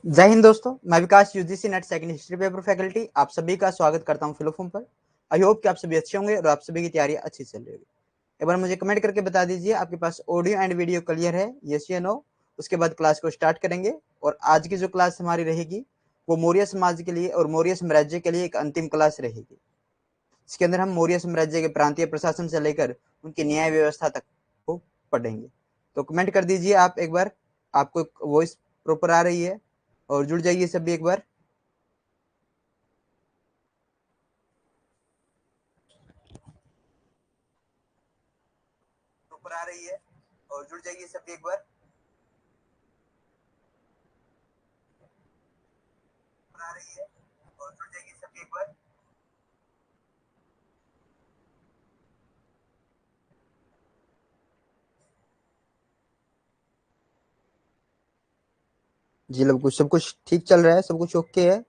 जय हिंद दोस्तों, मैं Vikas UGC net second history paper faculty आप सभी का स्वागत करता हूं फिलोफॉर्म पर। आई होप कि आप सभी अच्छे होंगे और आप सभी की तैयारी अच्छी चल रही होगी। एक बार मुझे कमेंट करके बता दीजिए आपके पास ऑडियो एंड वीडियो क्लियर है, यस या नो। उसके बाद क्लास को स्टार्ट करेंगे और आज की जो क्लास हमारी रहेगी वो मौर्य समाज के लिए और मौर्य साम्राज्य के लिए एक अंतिम क्लास रहेगी। इसके अंदर हम मौर्य साम्राज्य के प्रांतीय प्रशासन से लेकर उनकी न्याय व्यवस्था तक को पढ़ेंगे। तो कमेंट कर दीजिए आप एक बार, आपको वॉइस प्रॉपर आ रही है और जुड़ जाइए सभी एक बार। ऊपर आ रही है और जुड़ जाइए सभी एक बार। ऊपर आ रही है और जुड़ जाइए सभी एक बार। जी लोग, कुछ सब कुछ ठीक चल रहा है, सब कुछ ओके है,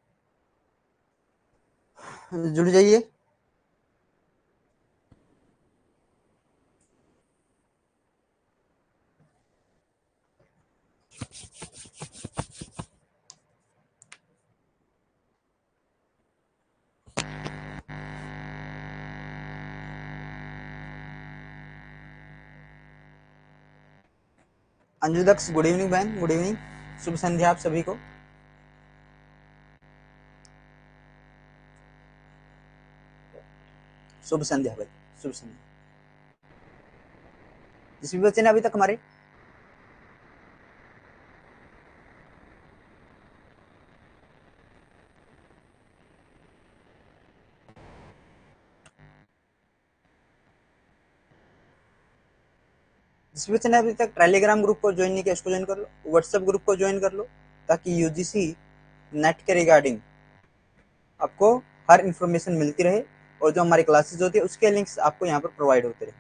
जुड़ जाइए। अंजू दक्ष, गुड इवनिंग बहन, गुड इवनिंग, शुभ संध्या आप सभी को। शुभ संध्या भाई, शुभ संध्या। जिस भी बच्चे ने अभी तक हमारे जिस भी बच्चे ने अभी तक टेलीग्राम ग्रुप को ज्वाइन नहीं किया उसको ज्वाइन कर लो, व्हाट्सएप ग्रुप को ज्वाइन कर लो, ताकि यूजीसी नेट के रिगार्डिंग आपको हर इंफॉर्मेशन मिलती रहे और जो हमारी क्लासेस होती है उसके लिंक्स आपको यहाँ पर प्रोवाइड होते रहे।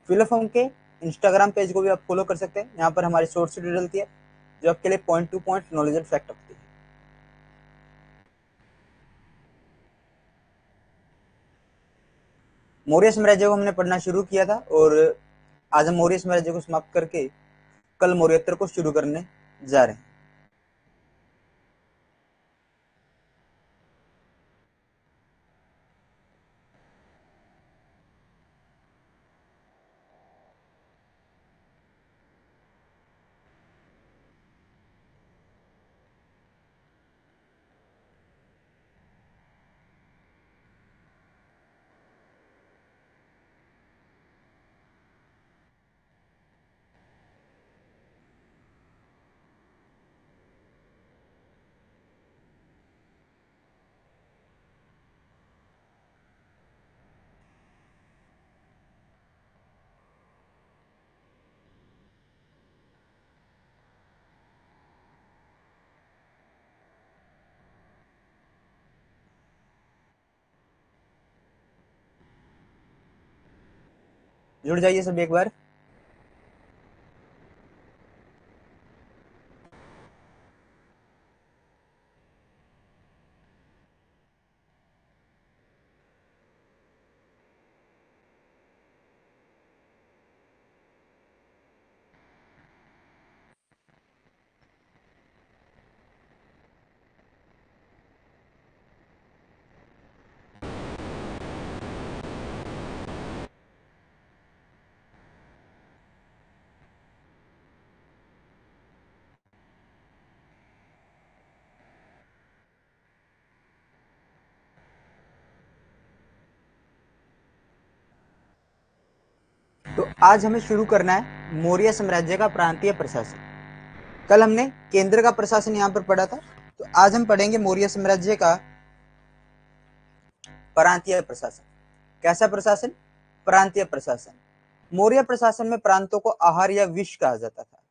फिलोफॉर्म के इंस्टाग्राम पेज को भी आप फॉलो कर सकते हैं, यहाँ पर हमारी शॉर्ट्स वीडियो डलती है जो आपके लिए point two point knowledge and fact होती है। मौर्य साम्राज्य को हमने पढ़ना शुरू किया था और आज हम मौर्य साम्राज्य को समाप्त करके कल मौर्योत्तर को शुरू करने जा रहे हैं। जुड़ जाइए सब एक बार। तो आज हमें शुरू करना है मौर्य साम्राज्य का प्रांतीय प्रशासन। कल हमने केंद्र का प्रशासन यहाँ पर पढ़ा था, तो आज हम पढ़ेंगे मौर्य साम्राज्य का प्रांतीय प्रशासन। कैसा प्रशासन? प्रांतीय प्रशासन। मौर्य प्रशासन में प्रांतों को आहार या विश कहा जाता था,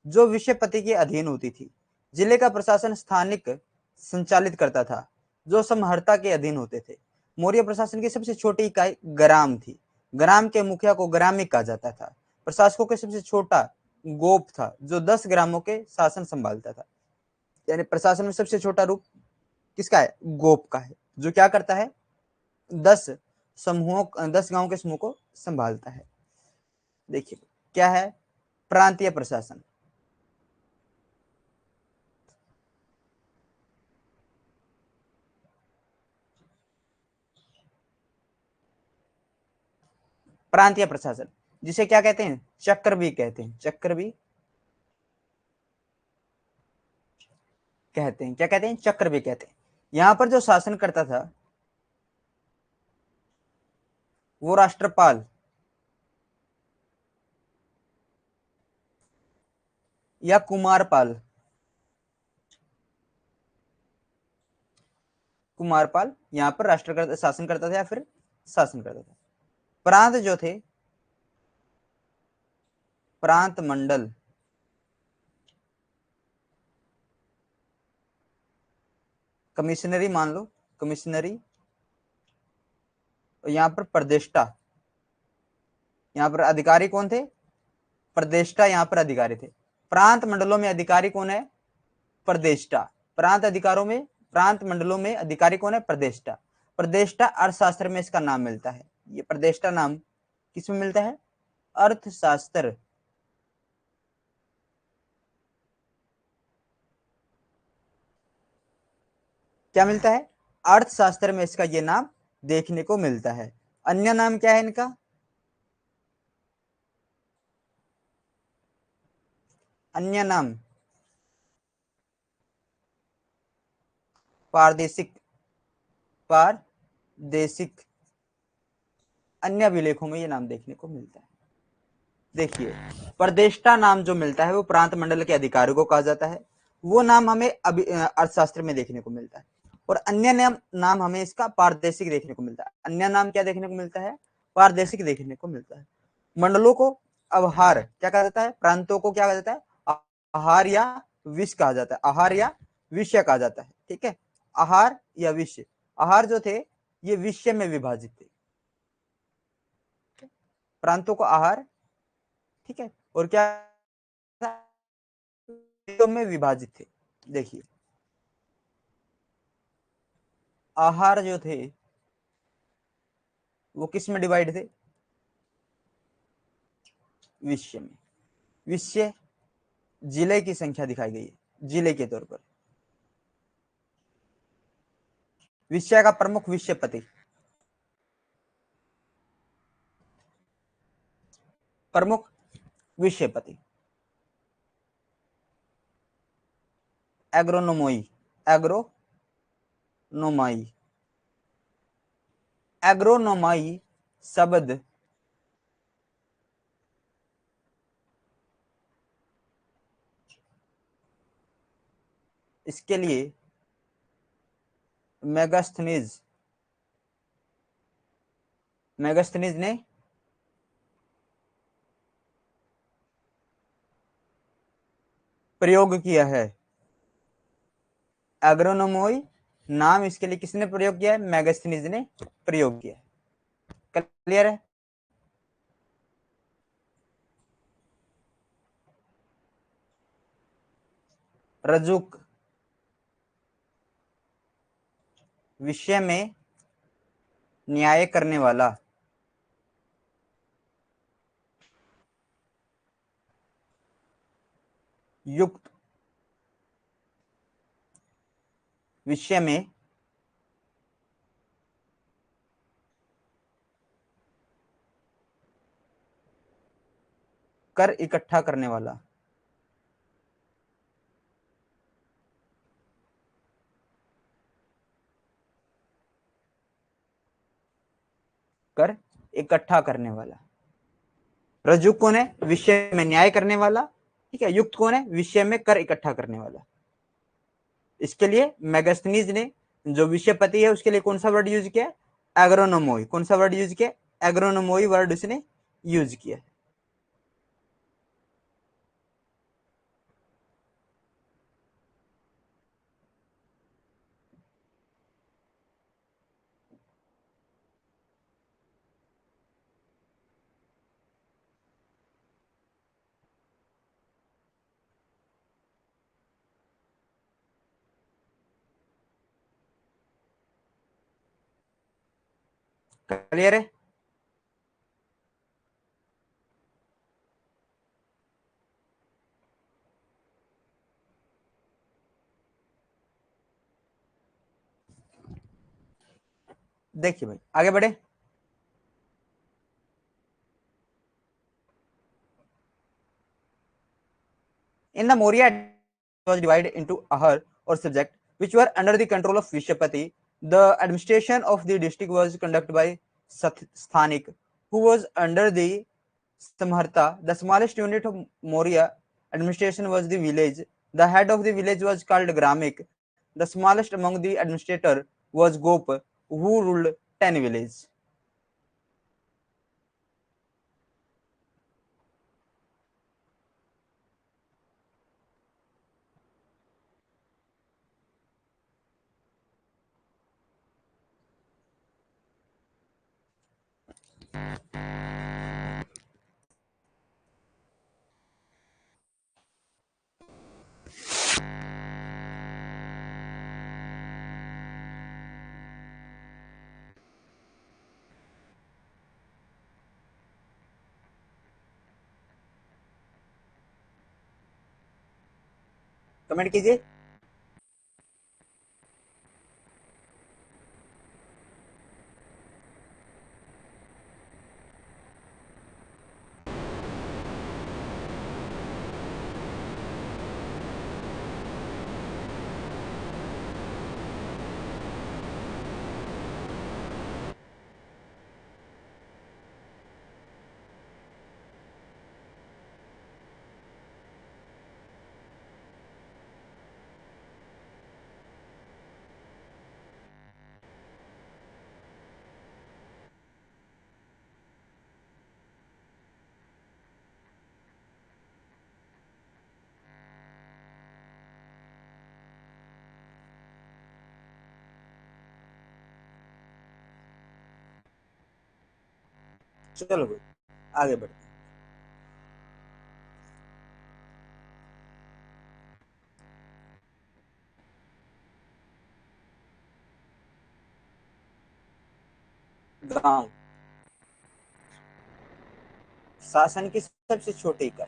जो विषयपति के अधीन होती थी। जिले का प्रशासन स्थानिक संचालित करता था, जो समहर्ता के अधीन होते थे। मौर्य प्रशासन की सबसे छोटी इकाई ग्राम थी। ग्राम के मुखिया को ग्रामिक कहा जाता था। प्रशासकों के सबसे छोटा गोप था, जो 10 ग्रामों के शासन संभालता था। यानी प्रशासन में सबसे छोटा रूप किसका है? गोप का है, जो क्या करता है? 10 गांव के समूह को संभालता है। देखिए क्या है प्रांतीय प्रशासन। प्रांतीय प्रशासन, जिसे क्या कहते हैं, चक्र भी कहते हैं, चक्र भी कहते हैं, क्या कहते हैं, चक्र भी कहते हैं। यहां पर जो शासन करता था वो राष्ट्रपाल या कुमारपाल, कुमारपाल यहां पर राष्ट्र शासन करता था या फिर शासन करता था। प्रांत जो थे, प्रांत मंडल, कमिश्नरी मान लो, कमिश्नरी, और यहां पर प्रदेष्टा, यहां पर अधिकारी कौन थे, प्रदेष्टा यहां पर अधिकारी थे। प्रांत मंडलों में अधिकारी कौन है, प्रदेष्टा। प्रांत अधिकारों में, प्रांत मंडलों में अधिकारी कौन है, प्रदेष्टा। प्रदेष्टा अर्थशास्त्र में इसका नाम मिलता है, ये प्रदेष्टा नाम किसमें मिलता है, अर्थशास्त्र, क्या मिलता है, अर्थशास्त्र में इसका ये नाम देखने को मिलता है। अन्य नाम क्या है इनका, अन्य नाम पारदेशिक, पारदेशिक, अन्य अभिलेखों में ये नाम देखने को मिलता है। देखिए, प्रदेष्टा नाम जो मिलता है वो प्रांत मंडल के अधिकारियों को कहा जाता है, वो नाम हमें अर्थशास्त्र में देखने को मिलता है। और अन्य नाम हमें इसका पारदेशिक देखने को मिलता है। अन्य नाम क्या देखने को मिलता है, पारदेशिक देखने को मिलता है। मंडलों को अवहार क्या कहा जाता है, प्रांतों को क्या कहा जाता है, आहार या विष कहा जाता है, आहार या विषय कहा जाता है, ठीक है, आहार या विषय। आहार जो थे ये विषय में विभाजित थे, प्रांतों को आहार, ठीक है, और क्या में विभाजित थे। देखिए, आहार जो थे वो किस में डिवाइड थे, विषय में। विषय जिले की संख्या दिखाई गई है, जिले के तौर पर विषय का प्रमुख विषयपति, प्रमुख विषयपति, एग्रोनोमोई, एग्रोनोमाई, एग्रोनोमाई शब्द इसके लिए मेगास्थनीज, मेगास्थनीज ने प्रयोग किया है। एग्रोनोमोई नाम इसके लिए किसने प्रयोग किया है, मेगास्थनीज ने प्रयोग किया है। क्लियर है। रजुक विषय में न्याय करने वाला, युक्त विषय में कर इकट्ठा करने वाला, कर इकट्ठा करने वाला। रजुक कौन है, विषय में न्याय करने वाला, ठीक है। युक्त कौन है, विषय में कर इकट्ठा करने वाला। इसके लिए मेगास्थनीज ने जो विषयपति है उसके लिए कौन सा वर्ड यूज किया, एग्रोनोमोई। कौन सा वर्ड यूज किया, एग्रोनोमोई वर्ड उसने यूज किया। क्लियर है। देखिए भाई आगे बढ़े। In the Maurya was divided into ahar or subject which were under the control of Vishwapati. The administration of the district was conducted by Sthanik, who was under the Samharta. The smallest unit of Maurya administration was the village. The head of the village was called Gramik. The smallest among the administrator was Gop, who ruled 10 villages. Comment कीजिए। चलो भाई आगे बढ़ते हैं। गांव शासन की सबसे छोटी इकाई।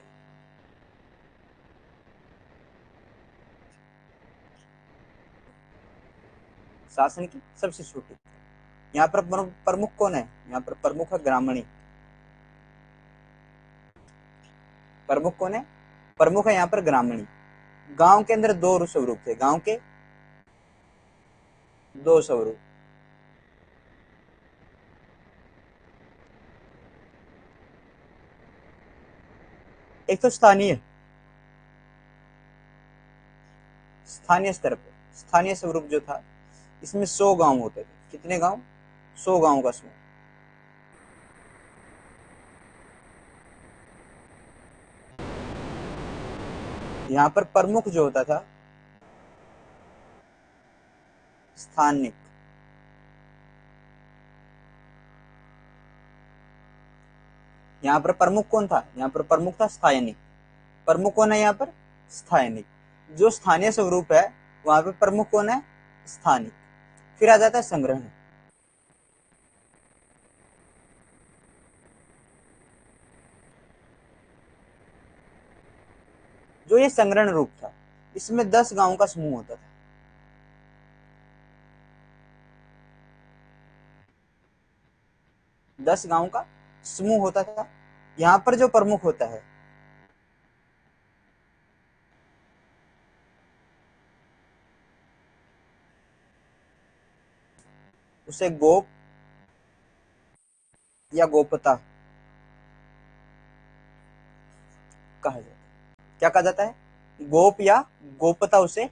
शासन की सबसे छोटी। यहाँ पर प्रमुख कौन है? यहाँ पर प्रमुख है ग्रामणी। प्रमुख कौन है? प्रमुख है यहाँ पर ग्रामणी। गांव के अंदर दो स्वरूप थे। गांव के दो स्वरूप। एक तो स्थानीय, स्थानीय स्तर पर स्थानीय स्वरूप जो था, इसमें 100 गांव होते थे। कितने गांव? 100 गांव का समूह। यहाँ पर प्रमुख जो होता था स्थानिक। यहाँ पर प्रमुख कौन था? यहाँ पर प्रमुख था स्थानिक। प्रमुख कौन है यहाँ पर? स्थानिक। जो स्थानीय स्वरूप है वहां पर प्रमुख कौन है? स्थानिक। फिर आ जाता है संग्रहण। जो ये संग्रहण रूप था, इसमें 10 गांवों का समूह होता था। 10 गांव का समूह होता था। यहाँ पर जो प्रमुख होता है उसे गोप या गोपता कहा जाता है। क्या कहा जाता है? गोप या गोपता उसे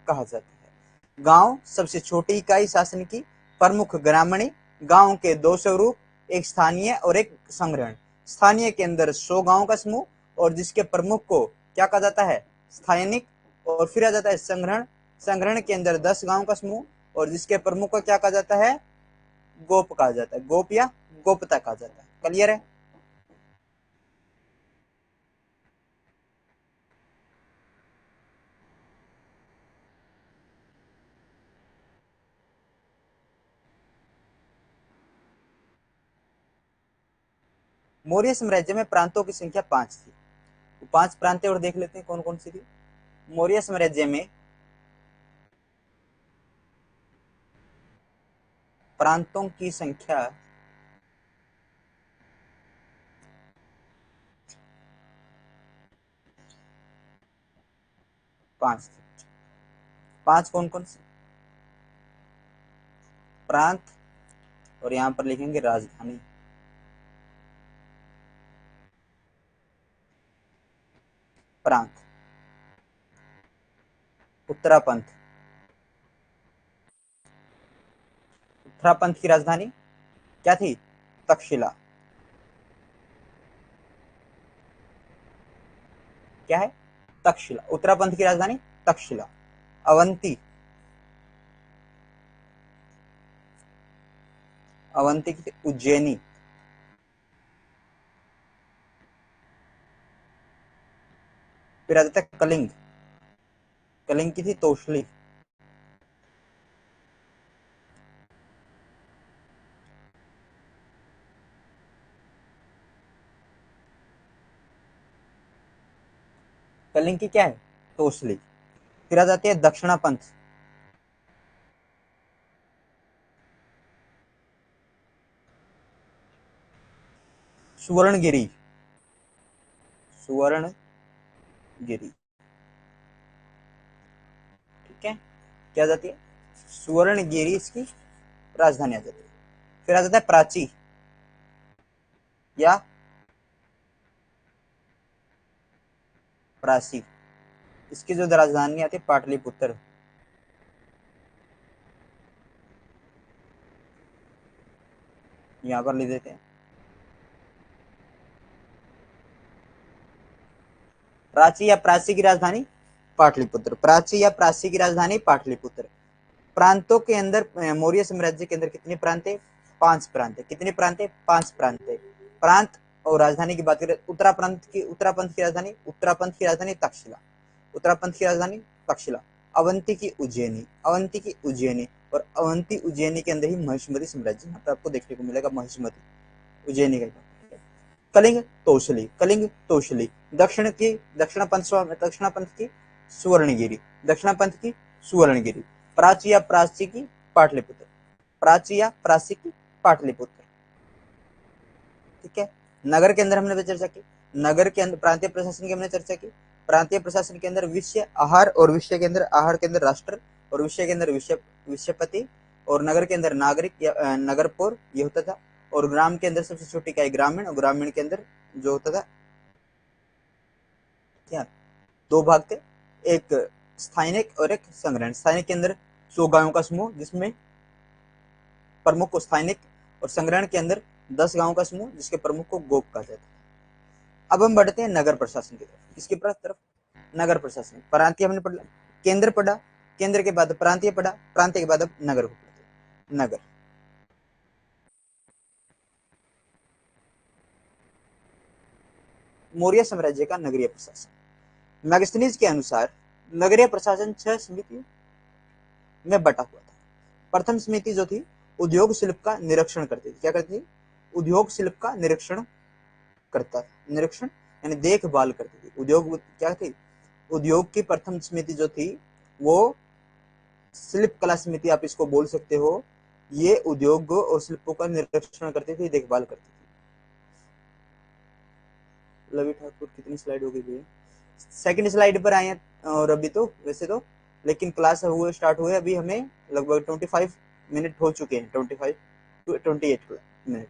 कहा जाता है। गांव सबसे छोटी इकाई शासन की। प्रमुख ग्रामीणी। गांव के दो स्वरूप, एक स्थानीय और एक संग्रहण। स्थानीय के अंदर 100 गांव का समूह और जिसके प्रमुख को क्या कहा जाता है? स्थानिक। और फिर आ जाता है संग्रहण। संग्रहण के अंदर 10 गांव का समूह और जिसके प्रमुख को क्या कहा जाता है? गोप कहा जाता है। गोप या गोपता कहा जाता है। क्लियर है? मौर्य साम्राज्य में प्रांतों की संख्या 5 थी। तो 5 प्रांतें और देख लेते हैं कौन कौन सी थी। मौर्य साम्राज्य में प्रांतों की संख्या 5 थे। 5 कौन कौन से? प्रांत, और यहां पर लिखेंगे राजधानी। प्रांत। उत्तरापंथ। उत्तरापंथ की राजधानी क्या थी? तक्षशिला। क्या है? तक्षशिला। उत्तरापंथ की राजधानी तक्षशिला। अवंती। अवंती की उज्जैनी। फिर आ जाता है कलिंग। कलिंग की थी तोशली। कलिंग की क्या है? तोशली। फिर आ जाती है दक्षिणापंथ। सुवर्णगिरी। सुवर्णगिरी। ठीक है, क्या जाती है? सुवर्णगिरी इसकी राजधानी आ जाती है। फिर आ जाता है प्राची या प्राची। इसकी जो राजधानी आती है पाटलिपुत्र। यहां पर लिख देते हैं प्राची या प्राची की राजधानी पाटलिपुत्र। प्राची या प्राची की राजधानी पाटलिपुत्र। प्रांतों के अंदर मौर्य साम्राज्य के अंदर कितने प्रांत है? 5 प्रांत है। कितने प्रांत है? 5 प्रांत है। प्रांत और राजधानी की बात करें, उत्तरापंथ की राजधानी, उत्तरापंथ की राजधानी तक्षशिला। उत्तरापंथ की राजधानी तक्षशिला। अवंती की उज्जैनी, अवंती की उज्जैनी, और अवंती उज्जैनी के अंदर ही महिष्मती साम्राज्य यहाँ पर आपको देखने को मिलेगा। महिष्मती उज्जैनी का। कलिंग तोशली, कलिंग तोशली। दक्षिणापंथ की सुवर्णगिरी, दक्षिणापंथ की सुवर्णगिरी। प्राची या प्राची की पाटलिपुत्र, प्राची या प्राची की पाटलिपुत्र। ठीक है, नगर के अंदर हमने चर्चा की। नगर के अंदर प्रांतीय प्रशासन की हमने चर्चा की। प्रांतीय प्रशासन के अंदर विषय आहार, और विषय के अंदर आहार के अंदर राष्ट्र, और विषय के अंदर विषयपति, और नगर के अंदर नागरिक या नगरपौर ये होता था। और ग्राम के अंदर सबसे छोटी इकाई ग्रामीण, और ग्रामीण के अंदर जो होता था क्या, 2 भाग थे, एक स्थानिक और एक संग्रहण। स्थानिक के अंदर 100 गांवों का समूह जिसमें प्रमुख को स्थानिक, और संग्रहण के अंदर 10 गांवों का समूह जिसके प्रमुख को गोप कहा जाता है। अब हम बढ़ते हैं नगर प्रशासन की तरफ। किसकी तरफ? नगर प्रशासन। प्रांतीय हमने पढ़ा, केंद्र पढ़ा, केंद्र के बाद प्रांतीय पढ़ा, प्रांतीय के बाद अब नगर को पढ़ते। नगर। मौर्य साम्राज्य का नगरीय प्रशासन। मैगस्थनीज के अनुसार नगरीय प्रशासन 6 समितियों में बटा हुआ था। प्रथम समिति जो थी उद्योग शिल्प का निरीक्षण करती थी। क्या करती थी? उद्योग शिल्प का निरीक्षण करता था। निरीक्षण यानी देखभाल करती थी। उद्योग क्या थी? उद्योग की प्रथम समिति जो थी वो शिल्प कला समिति आप इसको बोल सकते हो। ये उद्योग और शिल्पों का निरीक्षण करती थी, देखभाल करती थी। लवी ठाकुर कितनी स्लाइड हो गई भैया? सेकंड स्लाइड पर आए हैं। और अभी तो वैसे तो लेकिन क्लास हुए स्टार्ट हुए अभी हमें लगभग 25 मिनट हो चुके हैं। 25 टू 28 मिनट।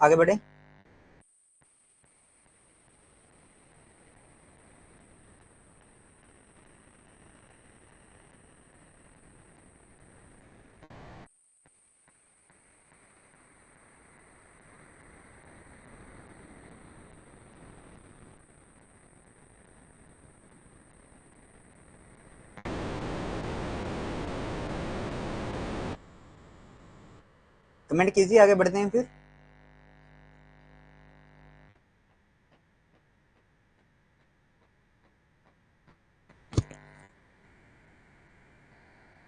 आगे बढ़े। कमेंट कीजिए, आगे बढ़ते हैं फिर।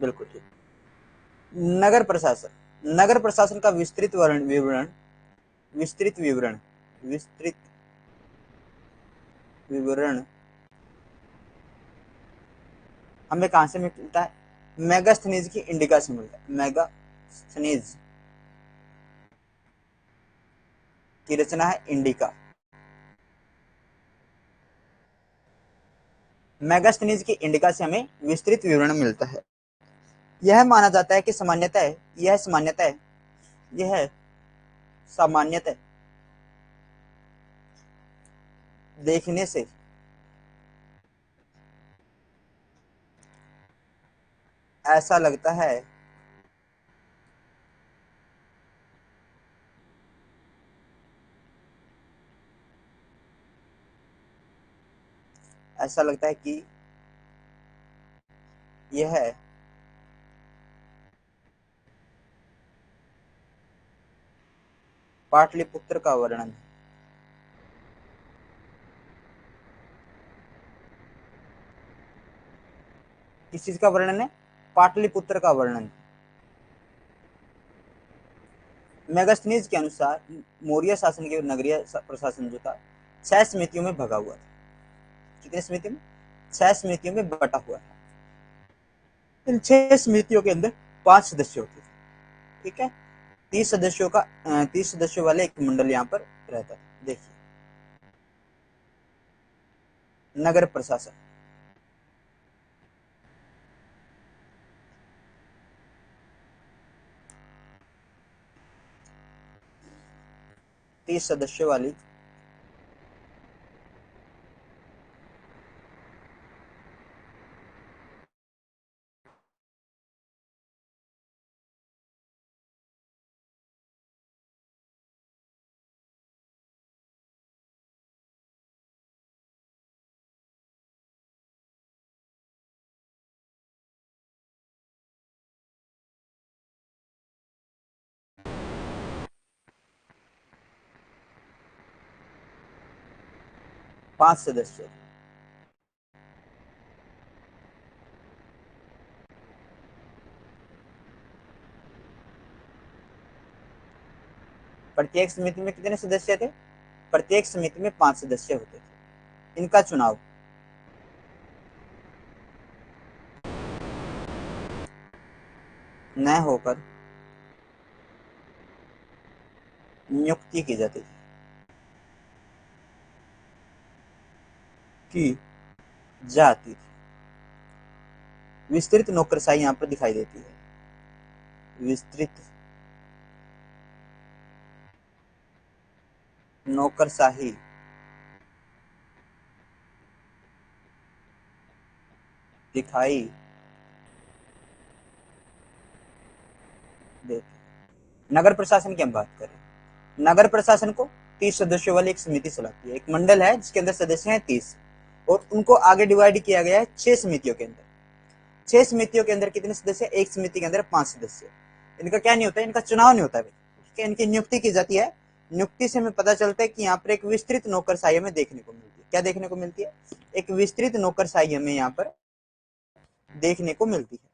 बिल्कुल ठीक। नगर प्रशासन, नगर प्रशासन का विस्तृत विवरण, विस्तृत विवरण, विस्तृत विवरण हमें कहां से मिलता है? मेगास्थनीज की इंडिका से मिलता है। मेगास्थनीज की रचना है इंडिका। मेगास्थनीज की इंडिका से हमें विस्तृत विवरण मिलता है। यह माना जाता है कि सामान्यतः, यह सामान्यतः, यह सामान्यतः देखने से ऐसा लगता है, ऐसा लगता है कि यह पाटलिपुत्र का वर्णन है। किस चीज का वर्णन है? पाटलिपुत्र का वर्णन। मेगास्थनीज के अनुसार मौर्य शासन के नगरीय प्रशासन जो था 6 समितियों में भगा हुआ था। कितने समितियों में? 6 समितियों में बटा हुआ था। इन 6 समितियों के अंदर 5 सदस्य होते थे। ठीक है, 30 सदस्यों का 30 सदस्यों वाले एक मंडल यहाँ पर रहता है। देखिए, नगर प्रशासन, 30 सदस्यों वाली पांच सदस्य, प्रत्येक समिति में कितने सदस्य थे? प्रत्येक समिति में 5 सदस्य होते थे। इनका चुनाव न होकर नियुक्ति की जाती थी, की जाती थी। विस्तृत नौकरशाही यहाँ पर दिखाई देती है। विस्तृत नौकरशाही दिखाई देती। नगर प्रशासन की हम बात करें, नगर प्रशासन को 30 सदस्यों वाली एक समिति चलाती है। एक मंडल है जिसके अंदर सदस्य हैं 30, और उनको आगे डिवाइड किया गया है 6 समितियों के अंदर। 6 समितियों के अंदर कितने सदस्य? एक समिति के अंदर 5 सदस्य। इनका क्या नहीं होता है? इनका चुनाव नहीं होता है, ठीक है, इनकी नियुक्ति की जाती है। नियुक्ति से हमें पता चलता है कि यहाँ पर एक विस्तृत नौकरशाही हमें देखने को मिलती है। क्या देखने को मिलती है? एक विस्तृत नौकरशाही हमें यहाँ पर देखने को मिलती है।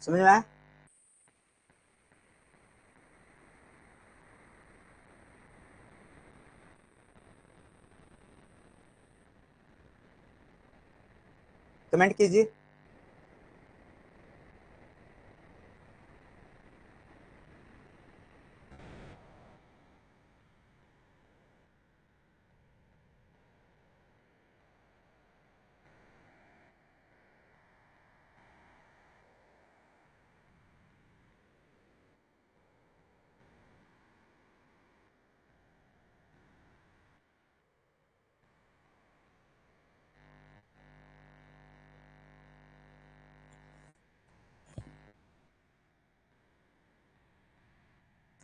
समझ में आया? कमेंट कीजिए।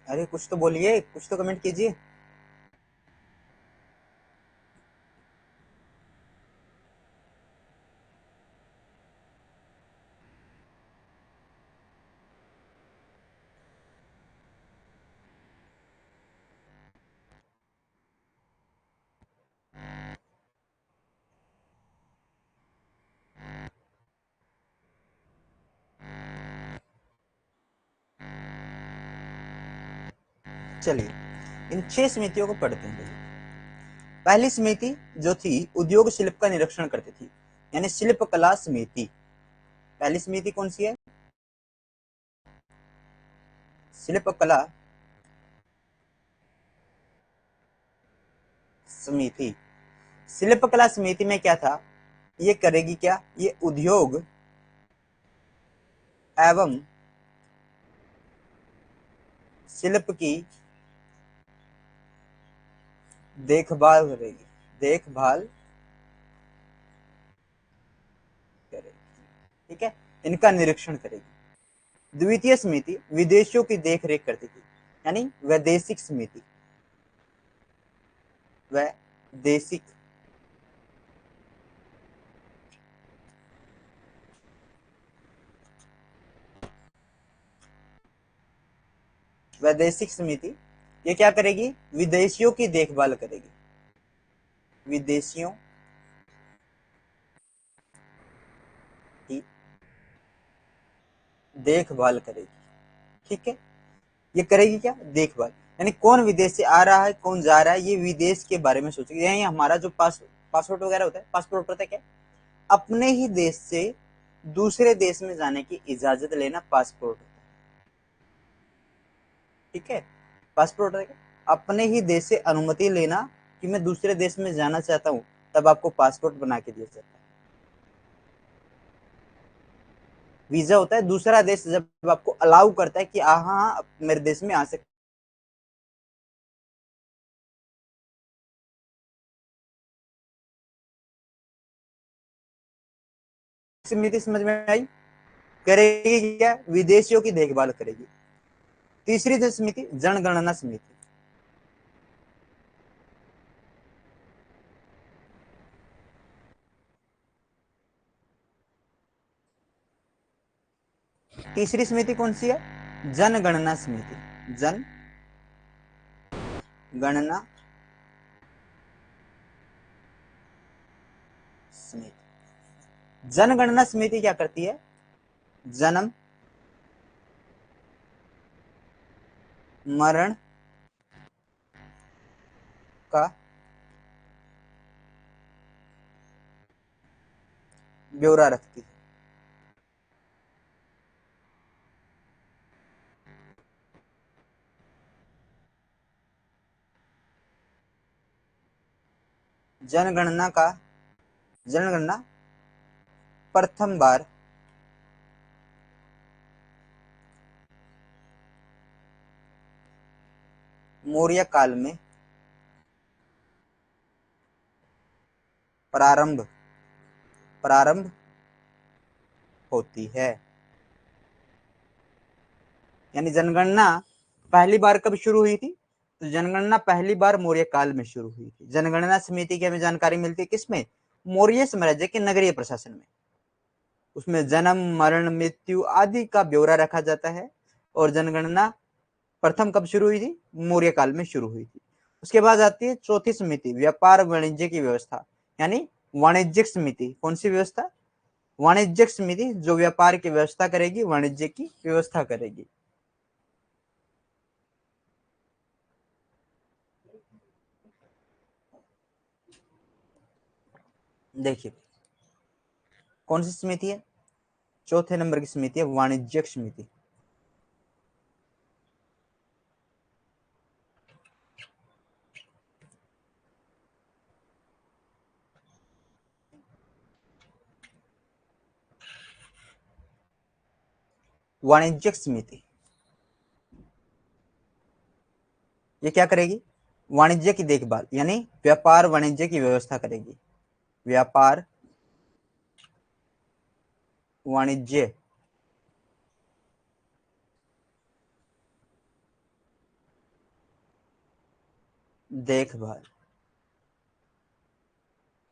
अरे कुछ तो बोलिए, कुछ तो कमेंट कीजिए। चलिए इन 6 समितियों को पढ़ते हैं। पहली समिति जो थी उद्योग शिल्प का निरीक्षण करती थी, यानी शिल्प कला समिति। पहली समिति कौन सी है? शिल्प कला समिति। शिल्प कला समिति में क्या था? ये करेगी क्या? ये उद्योग एवं शिल्प की देखभाल करेगी। देखभाल करेगी, ठीक है, इनका निरीक्षण करेगी। द्वितीय समिति विदेशियों की देखरेख करती थी, यानी वैदेशिक समिति। वैदेशिक वैदेशिक समिति ये क्या करेगी? विदेशियों की देखभाल करेगी। विदेशियों की देखभाल करेगी, ठीक है। ये करेगी क्या? देखभाल, यानी कौन विदेश से आ रहा है, कौन जा रहा है, ये विदेश के बारे में सोचेगी। यही हमारा जो पासपोर्ट वगैरह होता है, पासपोर्ट होता है क्या? अपने ही देश से दूसरे देश में जाने की इजाजत लेना पासपोर्ट होता है, ठीक है। पासपोर्ट है अपने ही देश से अनुमति लेना कि मैं दूसरे देश में जाना चाहता हूं, तब आपको पासपोर्ट बना के दिया जाता है। वीजा होता है दूसरा देश जब आपको अलाउ करता है कि हाँ मेरे देश में आ सकते। समिति समझ में आई? करेगी क्या? विदेशियों की देखभाल करेगी। तीसरी जो समिति जनगणना समिति। तीसरी समिति कौन सी है? जनगणना समिति। जनगणना समिति। जनगणना समिति क्या करती है? जन्म मरण का ब्यौरा रखती है। जनगणना का जनगणना प्रथम बार मौर्य काल में प्रारंभ प्रारंभ होती है। यानी जनगणना पहली बार कब शुरू हुई थी? तो जनगणना पहली बार मौर्य काल में शुरू हुई थी। जनगणना समिति की हमें जानकारी मिलती है किसमें? मौर्य साम्राज्य के नगरीय प्रशासन में। उसमें जन्म मरण मृत्यु आदि का ब्यौरा रखा जाता है। और जनगणना प्रथम कब शुरू हुई थी? मौर्य काल में शुरू हुई थी। उसके बाद आती है चौथी समिति व्यापार वाणिज्य की व्यवस्था, यानी वाणिज्यिक समिति। कौन सी व्यवस्था? वाणिज्यिक समिति, जो व्यापार की व्यवस्था करेगी, वाणिज्य की व्यवस्था करेगी। देखिए कौन सी समिति है? चौथे नंबर की समिति है वाणिज्यिक समिति। वाणिज्यिक समिति ये क्या करेगी? वाणिज्य की देखभाल, यानी व्यापार वाणिज्य की व्यवस्था करेगी। व्यापार वाणिज्य देखभाल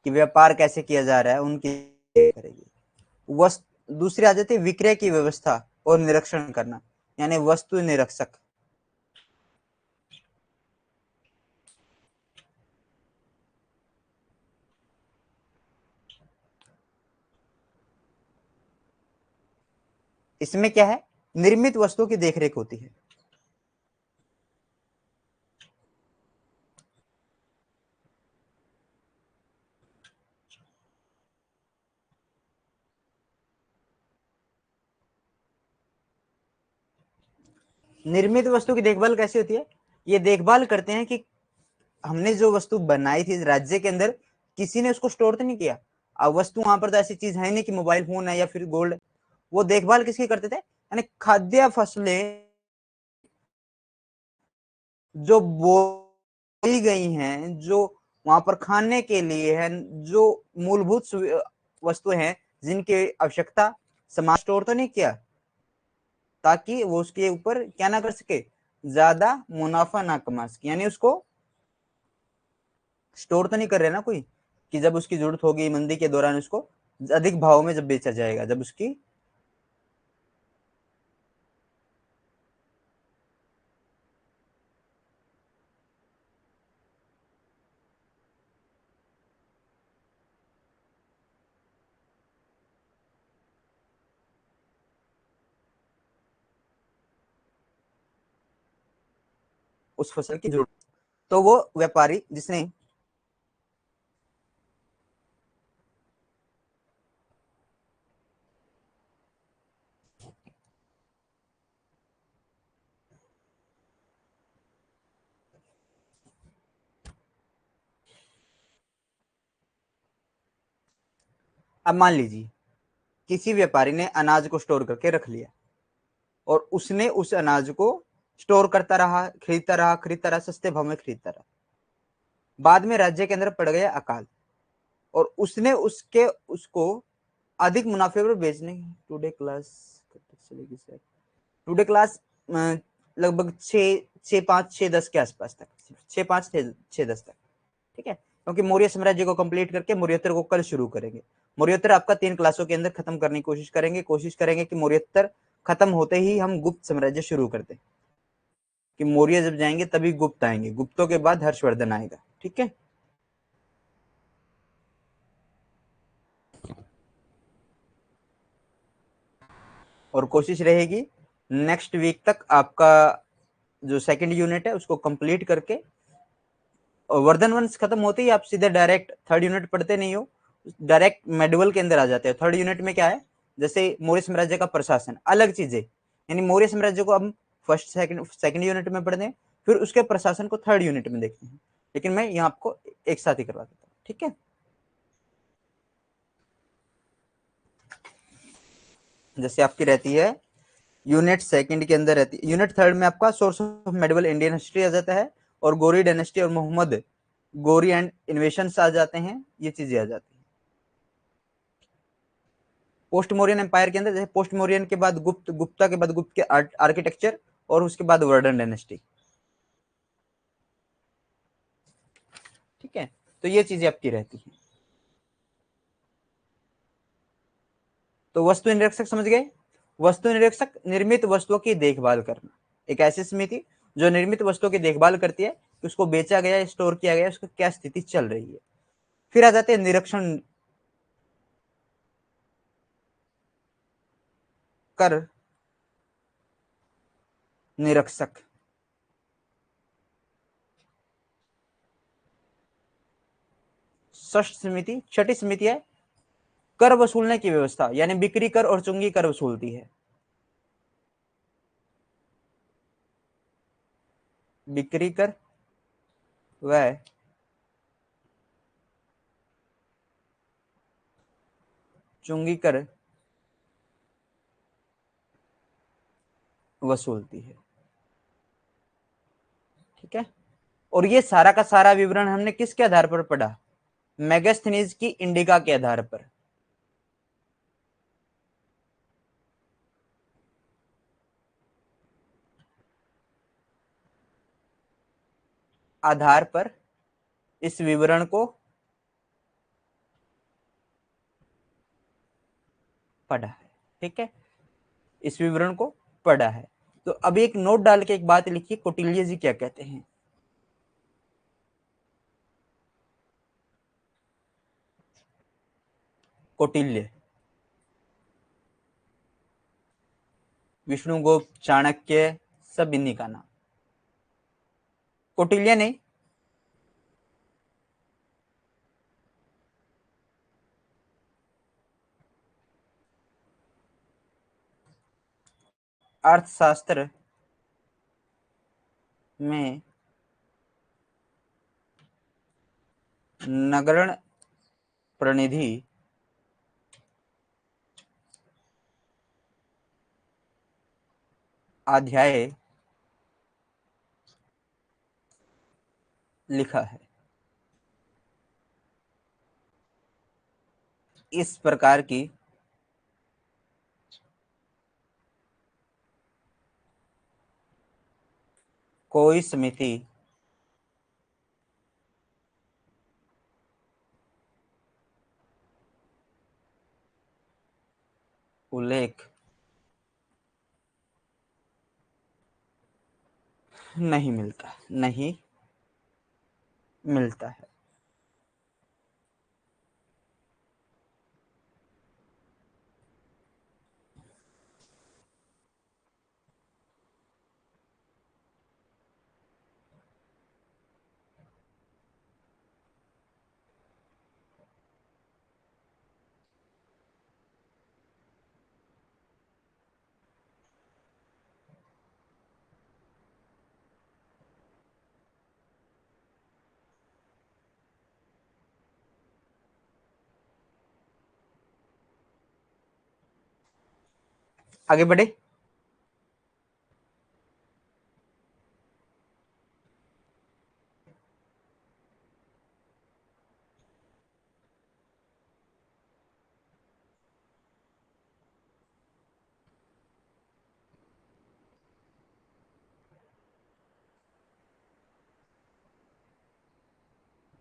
कि व्यापार कैसे किया जा रहा है उनकी करेगी। वस्तु दूसरी आ जाती है विक्रय की व्यवस्था और निरीक्षण करना, यानी वस्तु निरीक्षक। इसमें क्या है, निर्मित वस्तुओं की देखरेख होती है। निर्मित वस्तु की देखभाल कैसे होती है, ये देखभाल करते हैं कि हमने जो वस्तु बनाई थी राज्य के अंदर, किसी ने उसको स्टोर तो नहीं किया। अब वस्तु वहां पर तो ऐसी चीज है नहीं कि मोबाइल फोन है या फिर गोल्ड। वो देखभाल किसकी करते थे, यानी खाद्य फसलें जो बोई गई हैं, जो वहां पर खाने के लिए है, जो मूलभूत वस्तुएं हैं जिनकी आवश्यकता, समाज स्टोर तो नहीं किया ताकि वो उसके ऊपर क्या ना कर सके, ज्यादा मुनाफा ना कमा सके। यानी उसको स्टोर तो नहीं कर रहे ना कोई, कि जब उसकी जरूरत होगी मंदी के दौरान उसको अधिक भाव में जब बेचा जाएगा, जब उसकी उस फसल की जरूरत, तो वो व्यापारी जिसने अब मान लीजिए किसी व्यापारी ने अनाज को स्टोर करके रख लिया और उसने उस अनाज को स्टोर करता रहा, खरीदता रहा, सस्ते भाव में खरीदता रहा। बाद में राज्य के अंदर पड़ गया अकाल और उसने उसके उसको अधिक मुनाफे पर बेचने, टुडे क्लास चलेगी सर, टुडे क्लास लगभग 6 5 6 10 के आसपास तक, 6 5 6 10 तक, ठीक है, क्योंकि मौर्य साम्राज्य को कंप्लीट करके मौर्योत्तर को कल शुरू करेंगे। मौर्योत्तर आपका 3 क्लासों के अंदर खत्म करने की कोशिश करेंगे कि मौर्योत्तर खत्म होते ही हम गुप्त साम्राज्य शुरू कर दें, कि मौर्य जब जाएंगे तभी गुप्त आएंगे, गुप्तों के बाद हर्षवर्धन आएगा, ठीक है। और कोशिश रहेगी नेक्स्ट वीक तक आपका जो सेकंड यूनिट है उसको कंप्लीट करके, और वर्धन वंश खत्म होते ही आप सीधे डायरेक्ट थर्ड यूनिट पढ़ते नहीं हो, डायरेक्ट मेडुअल के अंदर आ जाते हो। थर्ड यूनिट में क्या है, जैसे मौर्य साम्राज्य का प्रशासन, अलग चीजें, यानी मौर्य साम्राज्य को हम फर्स्ट सेकंड यूनिट में पढ़ते हैं, फिर उसके प्रशासन को थर्ड यूनिट में देखते हैं, लेकिन मैं यहाँ आपको एक साथ ही करवा देता हूँ, ठीक है। जैसे आपकी रहती है यूनिट सेकंड के अंदर रहती है, यूनिट थर्ड में आपका source of medieval Indian history आ जाता है, और गोरी डायनेस्टी और मोहम्मद गोरी एंड इन्वेशन आ जाते हैं, ये चीजें आ जाती हैं। पोस्ट मौर्यन एम्पायर के अंदर जैसे पोस्ट मौर्यन के बाद गुप्त, गुप्ता के बाद गुप्त के आर्किटेक्चर, और उसके बाद वर्डन डायनेस्टी, ठीक है। तो ये चीजें आपकी रहती हैं। तो वस्तु निरीक्षक समझ गए, वस्तु निरीक्षक निर्मित वस्तुओं की देखभाल करना, एक ऐसी समिति जो निर्मित वस्तुओं की देखभाल करती है कि उसको बेचा गया, स्टोर किया गया, उसकी क्या स्थिति चल रही है। फिर आ जाते हैं निरीक्षण कर निरीक्षक। षष्ठ समिति, छठी समिति है कर वसूलने की व्यवस्था, यानी बिक्री कर और चुंगी कर वसूलती है। बिक्री कर वह चुंगी कर वसूलती है, ठीक है। और ये सारा का सारा विवरण हमने किसके आधार पर पढ़ा, मेगास्थनीज की इंडिका के आधार पर। आधार पर इस विवरण को पढ़ा है। ठीक है, इस विवरण को पढ़ा है। तो अब एक नोट डाल के एक बात लिखिए, कौटिल्य जी क्या कहते हैं। कौटिल्य, विष्णुगुप्त, चाणक्य, सब इन्हीं का नाम। कौटिल्य नहीं, अर्थशास्त्र में नगरण प्रतिनिधि अध्याय लिखा है। इस प्रकार की कोई समिति उल्लेख नहीं मिलता, नहीं मिलता है। आगे बढ़े।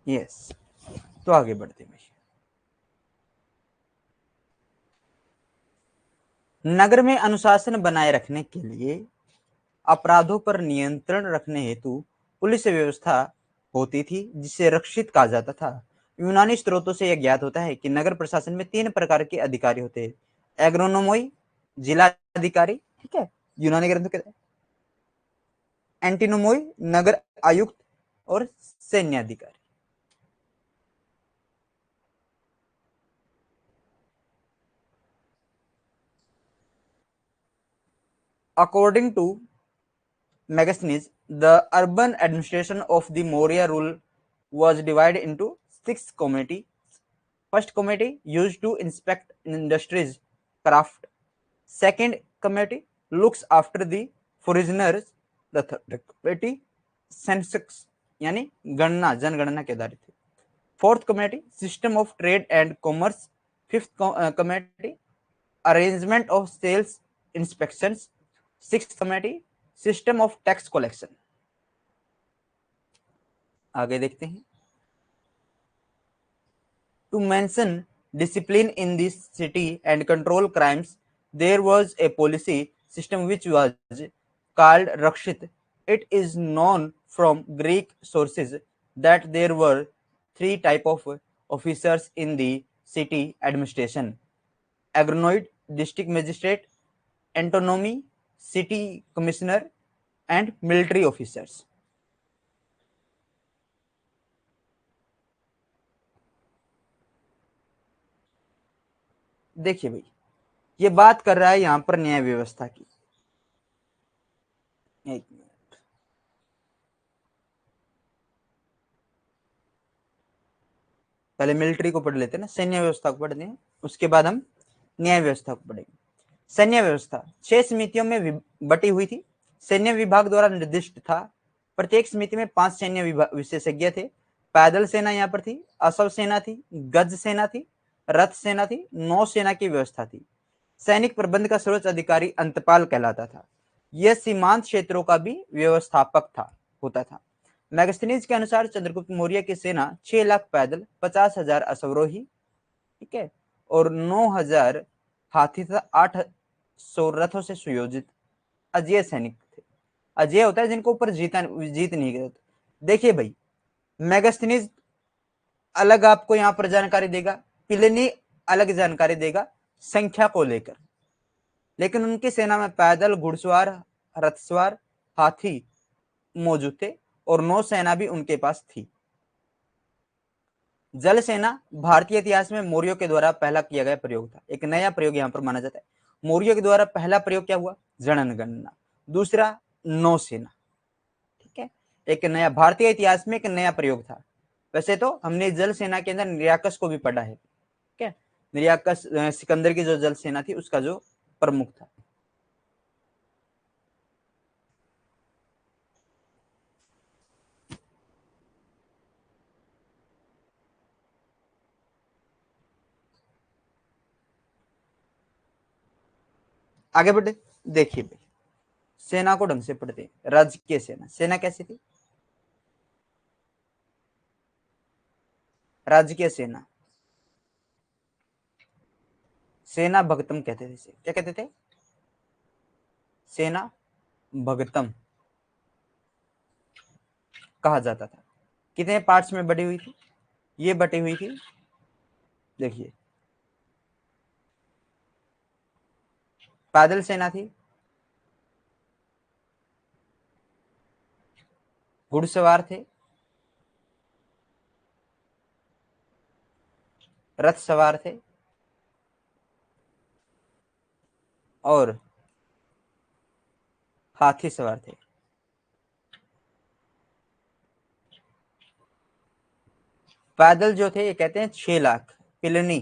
यस, तो आगे बढ़ते हैं। नगर में अनुशासन बनाए रखने के लिए अपराधों पर नियंत्रण रखने हेतु पुलिस व्यवस्था होती थी, जिसे रक्षित कहा जाता था। यूनानी स्रोतों से यह ज्ञात होता है कि नगर प्रशासन में 3 प्रकार के अधिकारी होते हैं। एग्रोनोमोई, जिला अधिकारी, ठीक है, यूनानी ग्रंथों के। एंटीनोमोई, नगर आयुक्त, और सैन्य अधिकारी। According to Megasthenes, the urban administration of the Maurya rule was divided into 6 committees. First committee used to inspect industries, craft. Second committee looks after the foreigners. The third committee census यानी गणना, जनगणना के आधारित है। Fourth committee system of trade and commerce. Fifth committee arrangement of sales inspections. Sixth committee system of tax collection. आगे देखते हैं। To mention discipline in this city and control crimes, there was a policy system which was called Rakshit. It is known from Greek sources that there were 3 types of officers in the city administration: agronoid, district magistrate; antonomy, city commissioner; and military officers. देखिए भाई, ये बात कर रहा है यहां पर न्याय व्यवस्था की। एक मिनट, पहले मिलिट्री को पढ़ लेते हैं ना, सैन्य व्यवस्था को पढ़ते हैं, उसके बाद हम न्याय व्यवस्था को पढ़ेंगे। सैन्य व्यवस्था 6 समितियों में बटी हुई थी। सैन्य विभाग द्वारा निर्दिष्ट था। प्रत्येक समिति में 5 सैन्य विशेषज्ञ थे। पैदल सेना यहाँ पर थी, अश्व सेना थी, गज सेना थी, रथ सेना थी, नौ सेना की व्यवस्था थी। सैनिक प्रबंध का सर्वोच्च अधिकारी अंतपाल कहलाता था। यह सीमांत क्षेत्रों का भी व्यवस्थापक था, होता था। मैगस्थनीज के अनुसार चंद्रगुप्त मौर्य की सेना 6 लाख पैदल, 50,000 अश्वारोही, ठीक है, और 9,000 हाथी तथा 800 रथों से सुयोजित अजय सैनिक थे। अजय होता है जिनको ऊपर जीत नहीं गया। देखिए भाई, मैगस्थनीज अलग आपको यहां पर जानकारी देगा, प्लिनी अलग जानकारी देगा संख्या को लेकर, लेकिन उनकी सेना में पैदल, घुड़सवार, रथसवार, हाथी मौजूद थे और नौसेना भी उनके पास थी। जल सेना भारतीय इतिहास में मौर्यों के द्वारा पहला किया गया प्रयोग था। एक नया प्रयोग यहां पर माना जाता है। मौर्यों के द्वारा पहला प्रयोग क्या हुआ? जनगणना। दूसरा नौसेना, ठीक है, एक नया भारतीय इतिहास में एक नया प्रयोग था। वैसे तो हमने जल सेना के अंदर निरयाकस को भी पढ़ा है, ठीक है, निरयाकस सिकंदर की जो जल सेना थी उसका जो प्रमुख था। आगे बढ़े, देखिए भाई, सेना को ढंग से पढ़ते हैं। राजकीय सेना, सेना कैसी थी? राजकीय सेना, सेना भगतम कहते थे। क्या कहते थे? सेना भगतम कहा जाता था। कितने पार्ट्स में बटी हुई थी? ये बटी हुई थी, देखिए, पैदल सेना थी, घुड़सवार थे, रथ सवार थे और हाथी सवार थे। पैदल जो थे ये कहते हैं 6 लाख। पिलनी,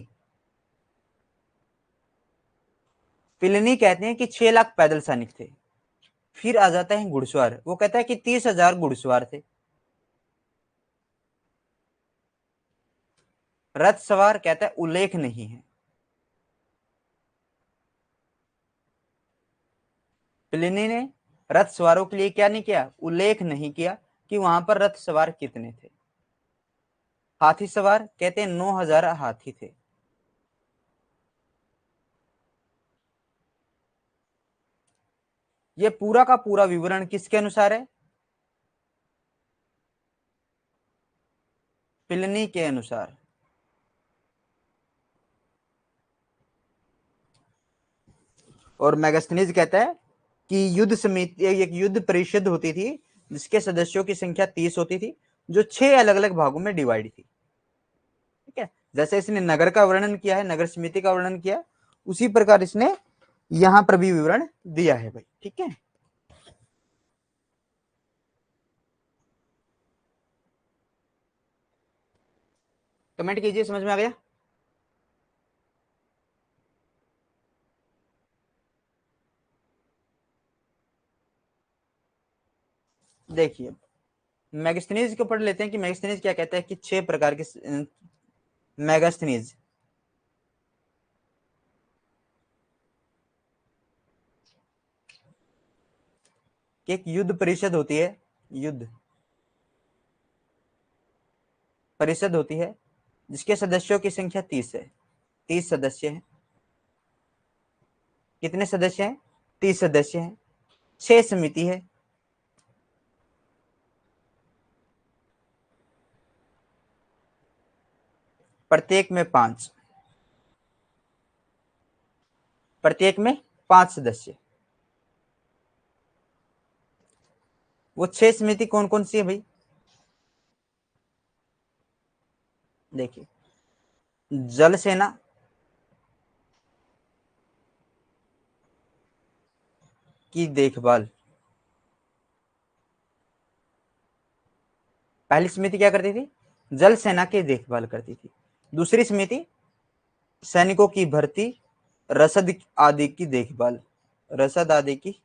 पिलनी कहते हैं कि 6 लाख पैदल सैनिक थे। फिर आ जाता है घुड़सवार, वो कहता है कि 30,000 घुड़सवार थे। रथ सवार कहता है उल्लेख नहीं है। प्लिनी ने रथ सवारों के लिए क्या नहीं किया? उल्लेख नहीं किया कि वहां पर रथ सवार कितने थे। हाथी सवार कहते हैं 9,000 हाथी थे। ये पूरा का पूरा विवरण किसके अनुसार है? प्लिनी के अनुसार। और मैगस्थनीज कहता है कि युद्ध समिति, एक युद्ध परिषद होती थी जिसके सदस्यों की संख्या 30 होती थी, जो 6 अलग अलग भागों में डिवाइड थी, ठीक है। जैसे इसने नगर का वर्णन किया है, नगर समिति का वर्णन किया, उसी प्रकार इसने यहां पर भी विवरण दिया है भाई, ठीक है। कमेंट कीजिए, समझ में आ गया? देखिए, मैगस्थनीज को पढ़ लेते हैं कि मैगस्थनीज क्या कहता है कि 6 प्रकार के मैगस्थनीज, कि एक युद्ध परिषद होती है, युद्ध परिषद होती है जिसके सदस्यों की संख्या 30 है। 30 सदस्य हैं। कितने सदस्य हैं? 30 सदस्य हैं। 6 समिति है। प्रत्येक में 5, प्रत्येक में 5 सदस्य। वो 6 समिति कौन कौन सी है भाई? देखिए, जल सेना, की देखभाल, पहली समिति क्या करती थी? जल सेना की देखभाल करती थी। दूसरी समिति सैनिकों की भर्ती, रसद आदि की देखभाल, रसद आदि की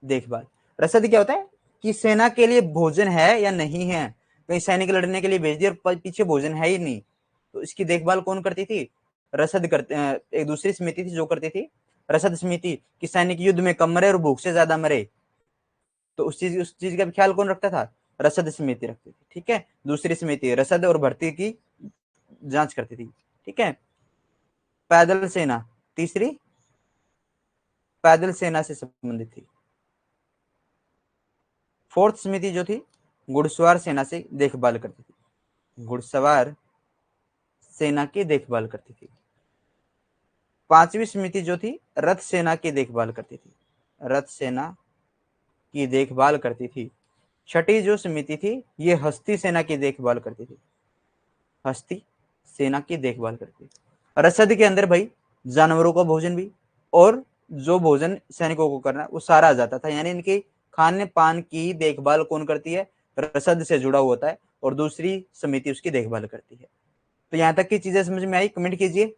देखभाल। रसद क्या होता है? कि सेना के लिए भोजन है या नहीं है, कहीं सैनिक लड़ने के लिए भेज दिया और पीछे भोजन है ही नहीं, तो इसकी देखभाल कौन करती थी? रसद करते, एक दूसरी समिति थी जो करती थी, रसद समिति, कि सैनिक युद्ध में कम मरे और भूख से ज्यादा मरे, तो उस चीज का भी ख्याल कौन रखता था? रसद समिति रखती थी। ठीक है, दूसरी समिति रसद और भर्ती की जांच करती थी। ठीक है, पैदल सेना, तीसरी पैदल सेना से संबंधित थी। फोर्थ समिति जो थी घुड़सवार सेना से देखभाल करती थी, घुड़सवार सेना की देखभाल करती थी। पांचवी समिति जो थी रथ सेना की देखभाल करती थी, रथ सेना की देखभाल करती थी। छठी जो समिति थी ये हस्ती सेना की देखभाल करती थी, हस्ती सेना की देखभाल करती थी। रसद के अंदर भाई जानवरों का भोजन भी और जो भोजन सैनिकों को करना वो सारा आ जाता था, यानी इनकी खाने पान की देखभाल कौन करती है? रसद से जुड़ा हुआ होता है और दूसरी समिति उसकी देखभाल करती है। तो यहां तक की चीजें समझ में आई? कमेंट कीजिए।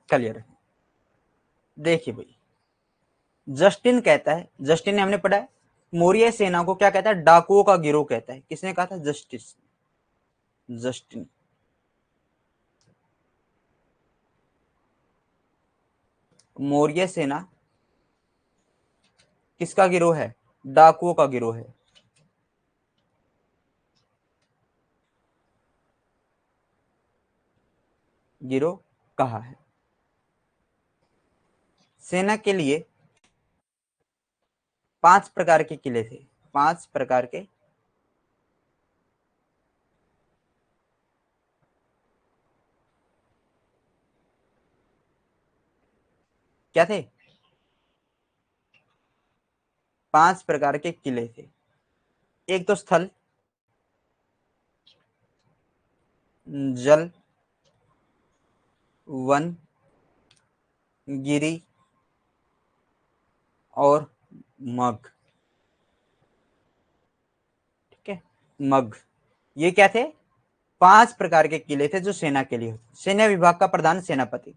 क्लियर है? देखिए भाई, जस्टिन कहता है, जस्टिन ने हमने पढ़ा है मौर्य सेना को क्या कहता है? डाकुओं का गिरोह कहता है। किसने कहा था? जस्टिन। मौर्य सेना किसका गिरोह है? डाकुओं का गिरोह है। गिरोह कहा है। सेना के लिए 5 प्रकार के किले थे, 5 प्रकार के क्या थे? 5 प्रकार के किले थे। एक तो स्थल, जल, वन, गिरी और मग। ठीक है, मग, ये क्या थे? 5 प्रकार के किले थे जो सेना के लिए होते। सैन्य विभाग का प्रधान सेनापति,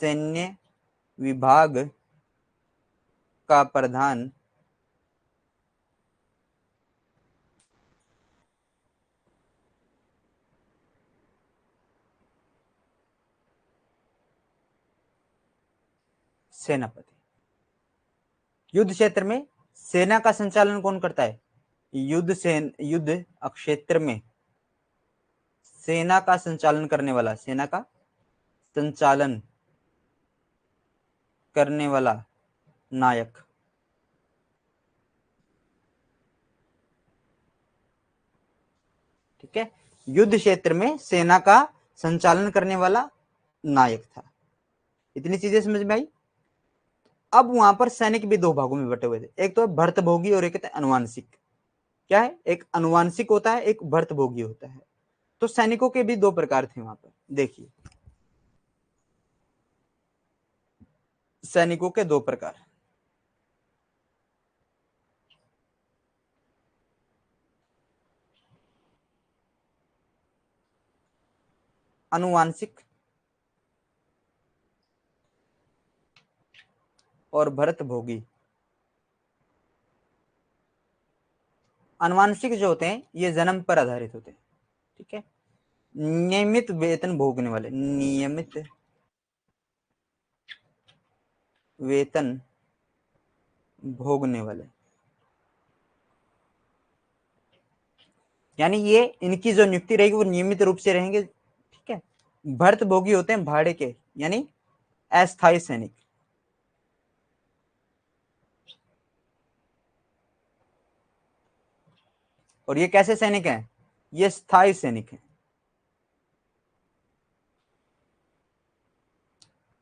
सैन्य विभाग का प्रधान सेनापति। युद्ध क्षेत्र में सेना का संचालन कौन करता है? युद्ध क्षेत्र में सेना का संचालन करने वाला, सेना का संचालन करने वाला नायक। ठीक है, युद्ध क्षेत्र में सेना का संचालन करने वाला नायक था। इतनी चीजें समझ में आई? अब वहां पर सैनिक भी दो भागों में बटे हुए थे, एक तो भर्तभोगी और एक अनुवांशिक। क्या है? एक अनुवांशिक होता है, एक भर्तभोगी होता है। तो सैनिकों के भी दो प्रकार थे वहां पर। देखिए, सैनिकों के दो प्रकार, अनुवांशिक और भर्तभोगी। अनुवांशिक जो होते हैं ये जन्म पर आधारित होते हैं। ठीक है, नियमित वेतन भोगने वाले, नियमित वेतन भोगने वाले, यानी ये इनकी जो नियुक्ति रहेगी वो नियमित रूप से रहेंगे। ठीक है, भर्तभोगी होते हैं भाड़े के, यानी अस्थायी सैनिक। और ये कैसे सैनिक हैं? ये स्थायी सैनिक हैं।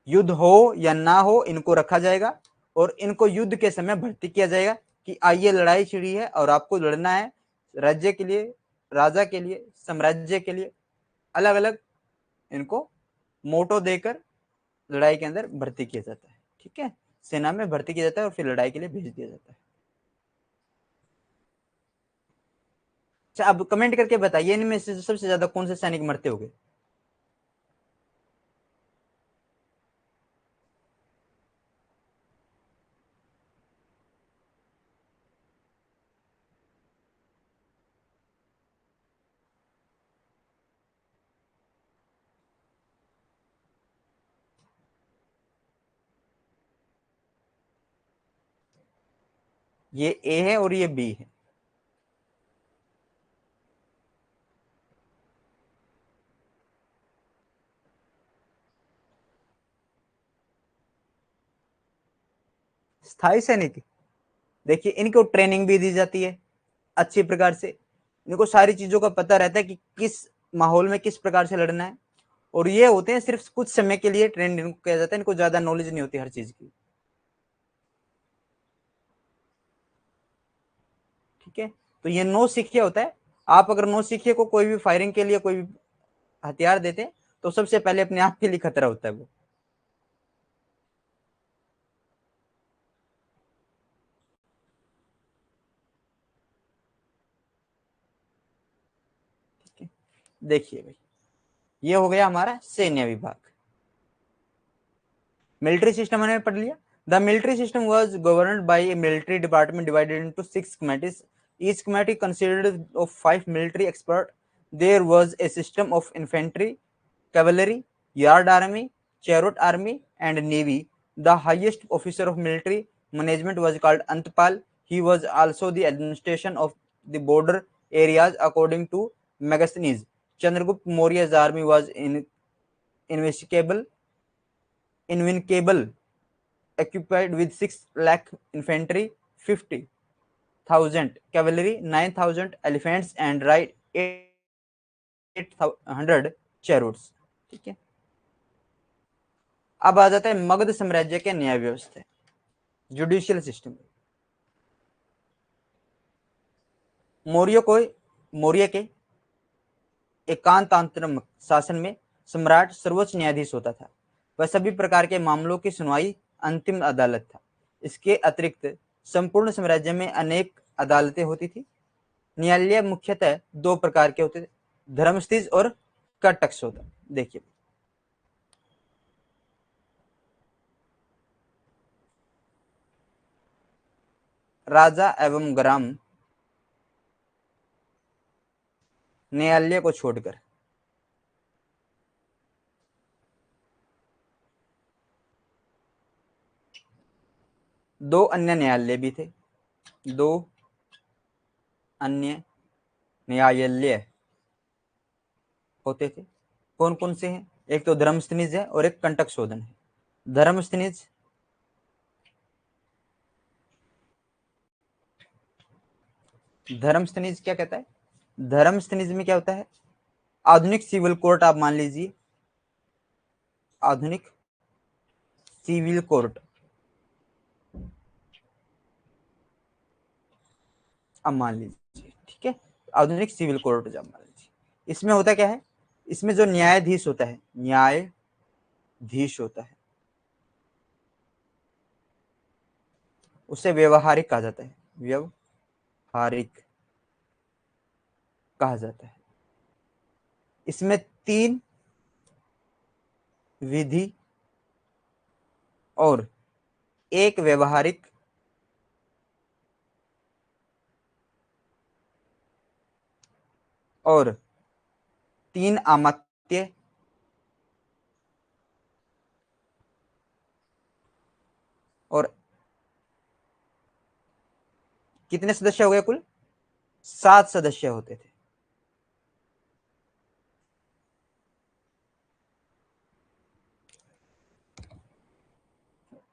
युद्ध हो या ना हो इनको रखा जाएगा और इनको युद्ध के समय भर्ती किया जाएगा कि आइए लड़ाई छिड़ी है और आपको लड़ना है राज्य के लिए, राजा के लिए, साम्राज्य के लिए। अलग अलग इनको मोटो देकर लड़ाई के अंदर भर्ती किया जाता है। ठीक है, सेना में भर्ती किया जाता है और फिर लड़ाई के लिए भेज दिया जाता है। अच्छा, अब कमेंट करके बताइए इनमें से सबसे ज्यादा कौन से सैनिक मरते होंगे। ये ए है और ये बी है। स्थायी सैनिक, देखिए इनको ट्रेनिंग भी दी जाती है अच्छी प्रकार से, इनको सारी चीजों का पता रहता है कि किस माहौल में किस प्रकार से लड़ना है, और ये होते हैं सिर्फ कुछ समय के लिए ट्रेन इनको किया जाता है, इनको ज्यादा नॉलेज नहीं होती हर चीज की। ठीक है, तो ये नौ सिखिया होता है। आप अगर नौ सिखिए को कोई भी फायरिंग के लिए कोई भी हथियार देते हैं तो सबसे पहले अपने आप के लिए खतरा होता है वो। ठीक है, देखिए भाई, ये हो गया हमारा सैन्य विभाग। मिलिट्री सिस्टम मैंने पढ़ लिया। The military system was governed bye A military department divided into 6 committees, each committee consisted of 5 military experts. There was a system of infantry, cavalry, yard army, chariot army, and navy. The highest officer of military management was called Antpal. He was also the administration of the border areas according to Megasthenes. Chandragupta Maurya's army was invincible, equipped with 6 lakh infantry, 50,000 cavalry, 9,000 elephants, and ride 800 chariots। ठीक है, अब आ जाता है मगध साम्राज्य के न्याय व्यवस्था, judicial system. Maurya को मौर्य के एकांतांतरम शासन में सम्राट सर्वोच्च न्यायाधीश होता था। वह सभी प्रकार के मामलों की सुनवाई अंतिम अदालत था। इसके अतिरिक्त संपूर्ण साम्राज्य में अनेक अदालतें होती थी। न्यायालय मुख्यतः दो प्रकार के होते थे, धर्मस्थिज और कटकसोदा। देखिए, राजा एवं ग्राम न्यायालय को छोड़कर दो अन्य न्यायालय भी थे। दो अन्य न्यायालय होते थे, कौन कौन से हैं? एक तो धर्मस्थनिज है और एक कंटक शोधन है। धर्मस्थनिज, धर्मस्थनिज क्या कहता है? धर्मस्थनिज में क्या होता है? आधुनिक सिविल कोर्ट आप मान लीजिए, आधुनिक सिविल कोर्ट अब मान लीजिए, ठीक है, आधुनिक सिविल कोर्ट जब मान लीजिए, इसमें होता क्या है? इसमें जो न्यायाधीश होता है, न्यायाधीश होता है, उसे व्यवहारिक कहा जाता है, व्यवहारिक कहा जाता है। इसमें 3 विधि और 1 व्यवहारिक और 3 अमात्य और कितने सदस्य हो गए? कुल 7 सदस्य होते थे।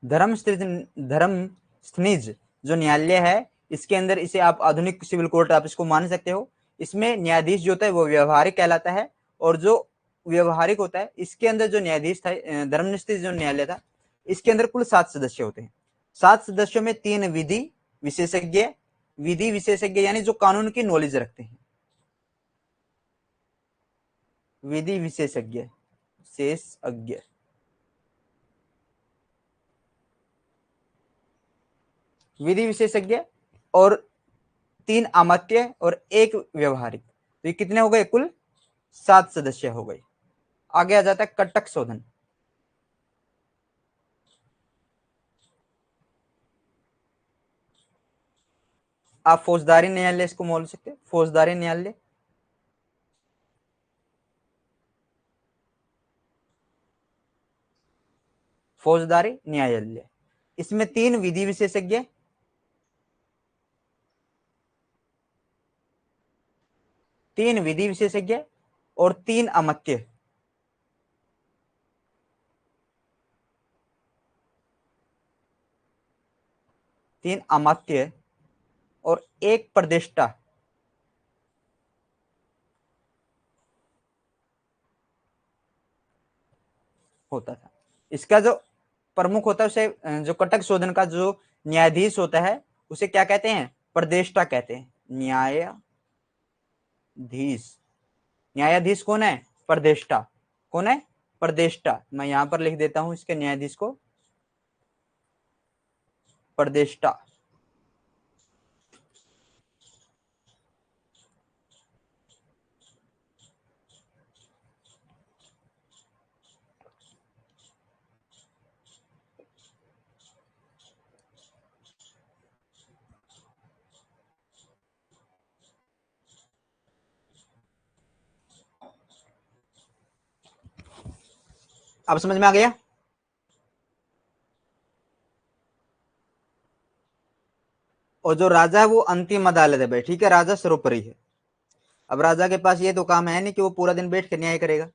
धर्मस्थनिज जो न्यायालय है, इसके अंदर इसे आप आधुनिक सिविल कोर्ट आप इसको मान सकते हो। इसमें न्यायाधीश जो होता है वो व्यवहारिक कहलाता है, और जो व्यवहारिक होता है इसके अंदर जो न्यायाधीश था, धर्मस्थनिज जो न्यायालय था, इसके अंदर कुल 7 सदस्य होते हैं। 7 सदस्यों में 3 विधि विशेषज्ञ यानी जो कानून की नॉलेज रखते हैं, विधि विशेषज्ञ विधि विशेषज्ञ, और 3 अमात्य और 1 व्यवहारिक। तो ये कितने हो गए? कुल 7 सदस्य हो गए। आगे आ जाता है कटक शोधन। आप फौजदारी न्यायालय इसको बोल सकते हैं, फौजदारी न्यायालय। फौजदारी न्यायालय, इसमें 3 विधि विशेषज्ञ, 3 विधि विशेषज्ञ और 3 अमात्य। तीन अमात्य और 1 प्रदेष्टा होता था। इसका जो प्रमुख होता है उसे, जो कटक शोधन का जो न्यायाधीश होता है उसे क्या कहते हैं? प्रदेष्टा कहते हैं। न्यायाधीश, न्यायाधीश कौन है? प्रदेष्टा। कौन है? प्रदेष्टा। मैं यहां पर लिख देता हूं इसके न्यायाधीश को, प्रदेष्टा। अब समझ में आ गया? और जो राजा है वो अंतिम अदालत है भाई, ठीक है, राजा सर्वोपरि है। अब राजा के पास ये तो काम है नहीं कि वो पूरा दिन बैठ के न्याय करेगा,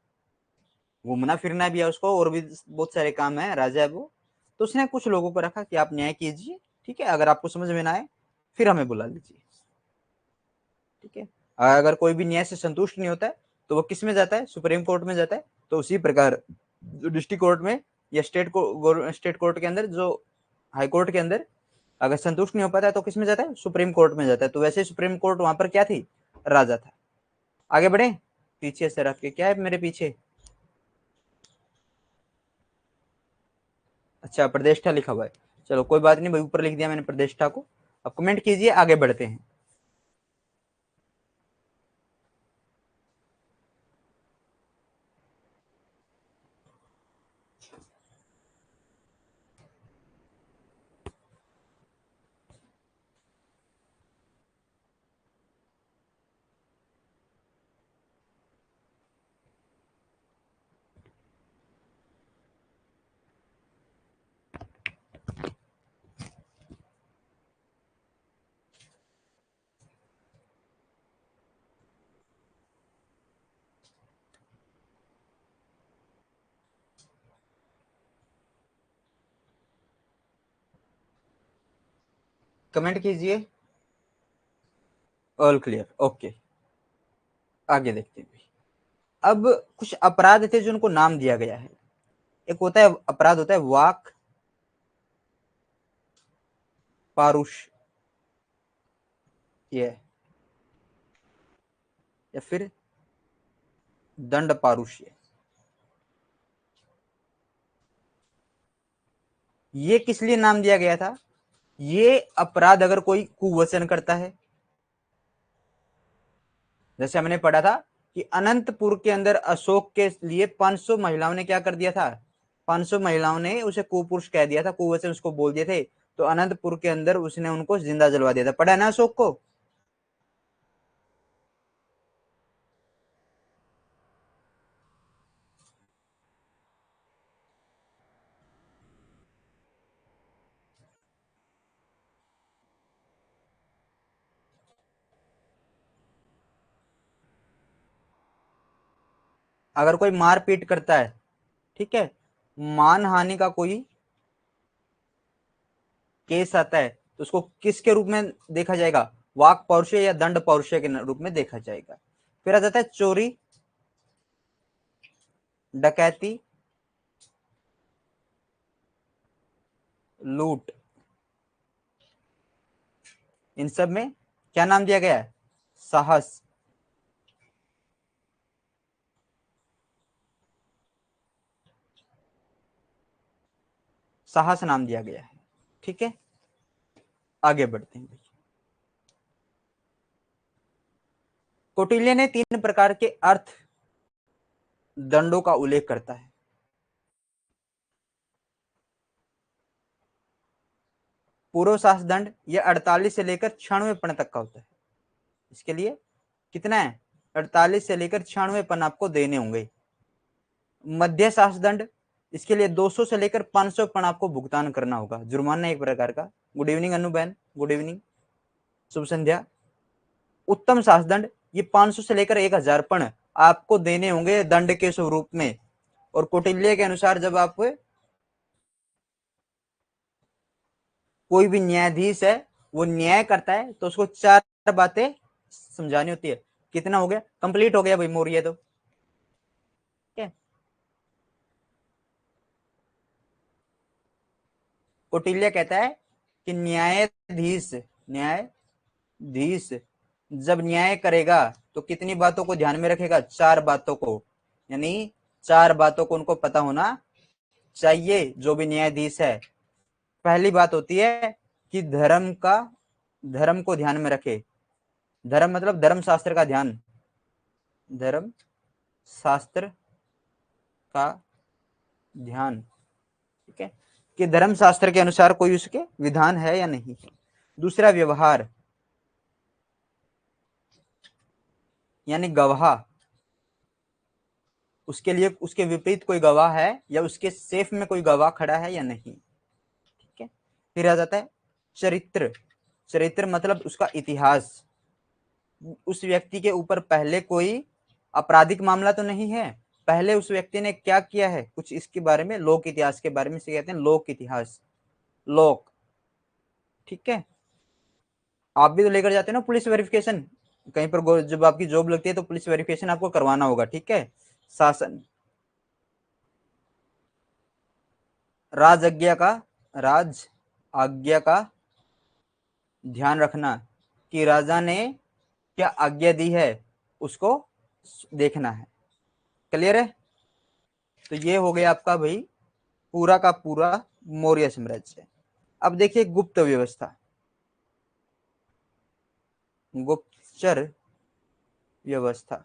घूमना फिरना भी है उसको, और भी बहुत सारे काम है, राजा है वो। तो उसने कुछ लोगों को रखा कि आप न्याय कीजिए, ठीक है, अगर आपको समझ में ना आए फिर हमें बुला लीजिए, ठीक है। अगर कोई भी न्याय से संतुष्ट नहीं होता है तो वो किस में जाता है? सुप्रीम कोर्ट में जाता है। तो उसी प्रकार जो डिस्ट्रिक्ट कोर्ट में या स्टेट कोर्ट के अंदर, जो हाई कोर्ट के अंदर अगर संतुष्ट नहीं हो पाता है तो किस में जाता है? सुप्रीम कोर्ट में जाता है। तो वैसे सुप्रीम कोर्ट वहां पर क्या थी? राजा था। आगे बढ़े, पीछे से रख के, क्या है मेरे पीछे? अच्छा, प्रतिष्ठा लिखा हुआ है, चलो कोई बात नहीं भाई, ऊपर लिख दिया मैंने प्रतिष्ठा को। अब कमेंट कीजिए, आगे बढ़ते हैं। कमेंट कीजिए, ऑल क्लियर, ओके। आगे देखते हैं भाई। अब कुछ अपराध थे जो उनको नाम दिया गया है। एक होता है अपराध, होता है वाक पारुष्य, या फिर दंड पारुष्य। ये किस लिए नाम दिया गया था? ये अपराध अगर कोई कुवचन करता है, जैसे हमने पढ़ा था कि अनंतपुर के अंदर अशोक के लिए 500 महिलाओं ने क्या कर दिया था? 500 महिलाओं ने उसे कुपुरुष कह दिया था, कुवचन उसको बोल दिए थे। तो अनंतपुर के अंदर उसने उनको जिंदा जलवा दिया था। पढ़ा ना अशोक को? अगर कोई मारपीट करता है, ठीक है, मानहानि का कोई केस आता है, तो उसको किसके रूप में देखा जाएगा? वाक पौरुषय या दंड पौरुषय के रूप में देखा जाएगा। फिर आ जाता है चोरी, डकैती, लूट। इन सब में क्या नाम दिया गया है? साहस। साहस नाम दिया गया है, ठीक है। आगे बढ़ते हैं। कौटिल्य ने 3 प्रकार के अर्थ दंडों का उल्लेख करता है। पूर्व दंड यह 48 से लेकर 96 पन तक का होता है। इसके लिए कितना है, 48 से लेकर 96 पन आपको देने होंगे। मध्य दंड, इसके लिए 200 से लेकर 500 पन आपको भुगतान करना होगा, जुर्माना एक प्रकार का। गुड इवनिंग अनु बहन, गुड इवनिंग, शुभ संध्या। उत्तम दंड, ये 500 से लेकर 1000 पन आपको देने होंगे दंड के स्वरूप में। और कौटिल्य के अनुसार जब आप कोई भी न्यायाधीश है वो न्याय करता है तो उसको 4 बातें समझानी होती है। कितना हो गया, कंप्लीट हो गया भाई मोर, ये तो क्या, कौटिल्य कहता है कि न्यायाधीश जब न्याय करेगा तो कितनी बातों को ध्यान में रखेगा, 4 बातों को, यानी 4 बातों को उनको पता होना चाहिए जो भी न्यायाधीश है। पहली बात होती है कि धर्म को ध्यान में रखे। धर्म मतलब धर्म शास्त्र का ध्यान, धर्म शास्त्र का ध्यान, ठीक है, कि धर्म शास्त्र के अनुसार कोई उसके विधान है या नहीं। दूसरा व्यवहार, यानी गवाह, उसके लिए उसके विपरीत कोई गवाह है या उसके सेफ में कोई गवाह खड़ा है या नहीं, ठीक है। फिर आ जाता है चरित्र। चरित्र मतलब उसका इतिहास, उस व्यक्ति के ऊपर पहले कोई आपराधिक मामला तो नहीं है, पहले उस व्यक्ति ने क्या किया है, कुछ इसके बारे में, लोक इतिहास के बारे में से कहते हैं लोक इतिहास, लोक, ठीक है। आप भी तो लेकर जाते हो ना पुलिस वेरिफिकेशन, कहीं पर जब आपकी जॉब लगती है तो पुलिस वेरिफिकेशन आपको करवाना होगा, ठीक है। शासन, राज आज्ञा का ध्यान रखना कि राजा ने क्या आज्ञा दी है उसको देखना है। क्लियर है। तो ये हो गया आपका भाई पूरा का पूरा मौर्य साम्राज्य। अब देखिए गुप्त व्यवस्था, गुप्तचर व्यवस्था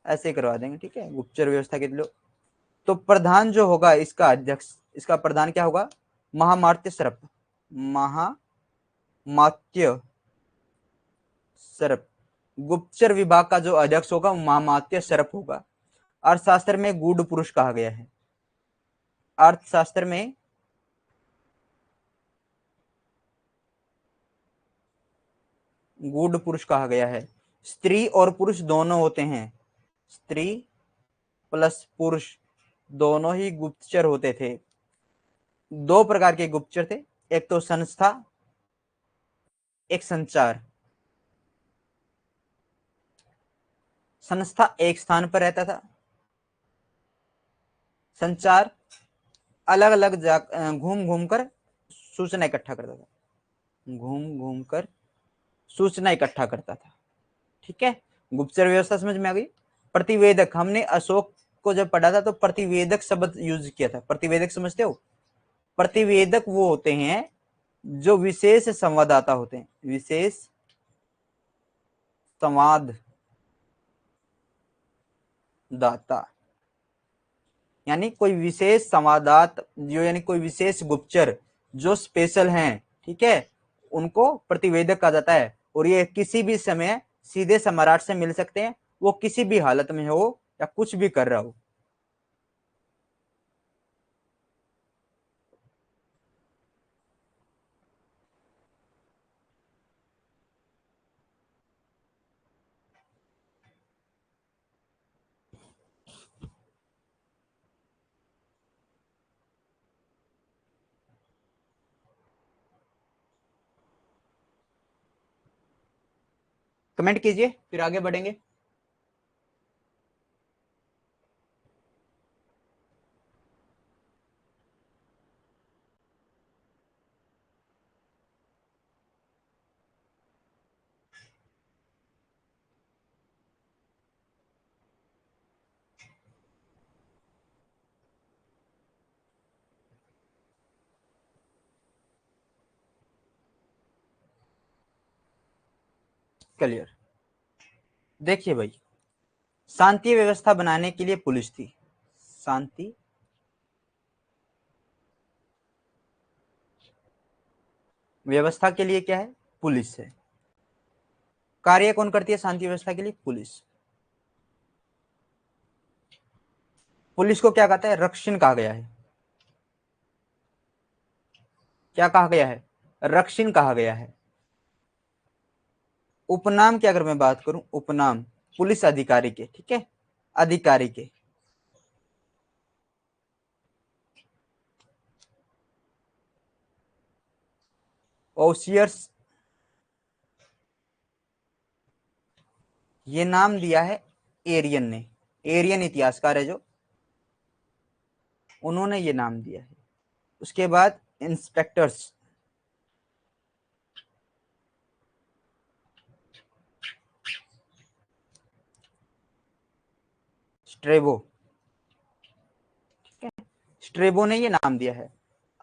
ऐसे करवा देंगे, ठीक है। गुप्तचर व्यवस्था के लिए तो प्रधान जो होगा इसका अध्यक्ष, इसका प्रधान क्या होगा, महामात्य सरप, महामात्य सरप। गुप्तचर विभाग का जो अध्यक्ष होगा वो महामात्य सरप होगा। अर्थशास्त्र में गूढ़ पुरुष कहा गया है, अर्थशास्त्र में गूढ़ पुरुष कहा गया है। स्त्री और पुरुष दोनों होते हैं, स्त्री प्लस पुरुष दोनों ही गुप्तचर होते थे। 2 प्रकार के गुप्तचर थे, एक तो संस्था, एक संचार। संस्था एक स्थान पर रहता था, संचार अलग अलग घूम घूम कर सूचना इकट्ठा करता था, घूम घूम कर सूचना इकट्ठा करता था, ठीक है। गुप्तचर व्यवस्था समझ में आ गई। प्रतिवेदक, हमने अशोक को जब पढ़ा था तो प्रतिवेदक शब्द यूज किया था। प्रतिवेदक समझते हो, प्रतिवेदक वो होते हैं जो विशेष संवाददाता होते हैं, विशेष संवाददाता, यानी कोई विशेष संवाददाता जो, यानी कोई विशेष गुप्तचर जो स्पेशल हैं, ठीक है, उनको प्रतिवेदक कहा जाता है। और ये किसी भी समय सीधे सम्राट से मिल सकते हैं, वो किसी भी हालत में हो या कुछ भी कर रहा हो। कमेंट कीजिए फिर आगे बढ़ेंगे। क्लियर। देखिए भाई, शांति व्यवस्था बनाने के लिए पुलिस थी, शांति व्यवस्था के लिए क्या है, पुलिस है। कार्य कौन करती है शांति व्यवस्था के लिए, पुलिस। पुलिस को क्या कहता है, रक्षण कहा गया है। क्या कहा गया है, रक्षण कहा गया है। उपनाम की अगर मैं बात करूं, उपनाम पुलिस अधिकारी के, ठीक है, अधिकारी के। ओसियर्स, ये नाम दिया है एरियन ने, एरियन इतिहासकार है जो, उन्होंने ये नाम दिया है। उसके बाद इंस्पेक्टर्स, स्ट्रेबो, ठीक है, स्ट्रेबो ने ये नाम दिया है।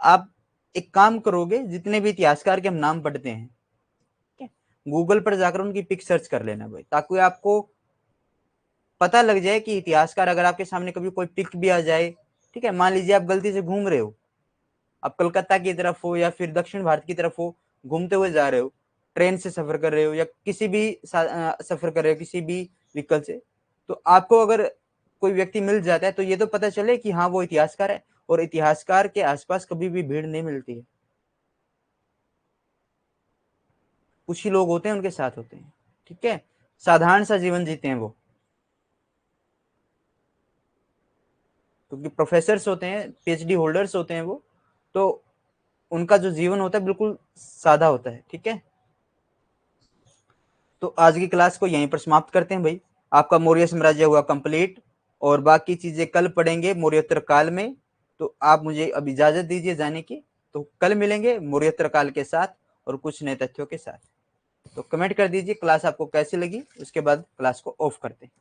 आप एक काम करोगे, जितने भी इतिहासकार के हम नाम पढ़ते हैं, ठीक है, गूगल पर जाकर उनकी पिक सर्च कर लेना भाई, ताकि आपको पता लग जाए कि इतिहासकार, अगर आपके सामने कभी कोई पिक भी आ जाए, ठीक है, मान लीजिए आप गलती से घूम रहे हो, आप कलकत्ता की तरफ हो या फिर दक्षिण भारत की तरफ हो, घूमते हुए जा रहे हो, ट्रेन से सफर कर रहे हो या किसी भी सफर कर रहे हो किसी भी व्हीकल से, तो आपको अगर कोई व्यक्ति मिल जाता है तो ये तो पता चले कि हाँ वो इतिहासकार है। और इतिहासकार के आसपास कभी भी भीड़ नहीं मिलती है, कुछ ही लोग होते हैं उनके साथ होते हैं, ठीक है, साधारण सा जीवन जीते हैं वो, क्योंकि प्रोफेसर्स होते हैं, पीएचडी होल्डर्स होते हैं वो, तो उनका जो जीवन होता है बिल्कुल सादा होता है, ठीक है। तो आज की क्लास को यहीं पर समाप्त करते हैं भाई। आपका मौर्य साम्राज्य हुआ कंप्लीट, और बाकी चीजें कल पढ़ेंगे मौर्योत्तर काल में। तो आप मुझे अब इजाजत दीजिए जाने की, तो कल मिलेंगे मौर्योत्तर काल के साथ और कुछ नए तथ्यों के साथ। तो कमेंट कर दीजिए क्लास आपको कैसी लगी, उसके बाद क्लास को ऑफ करते हैं।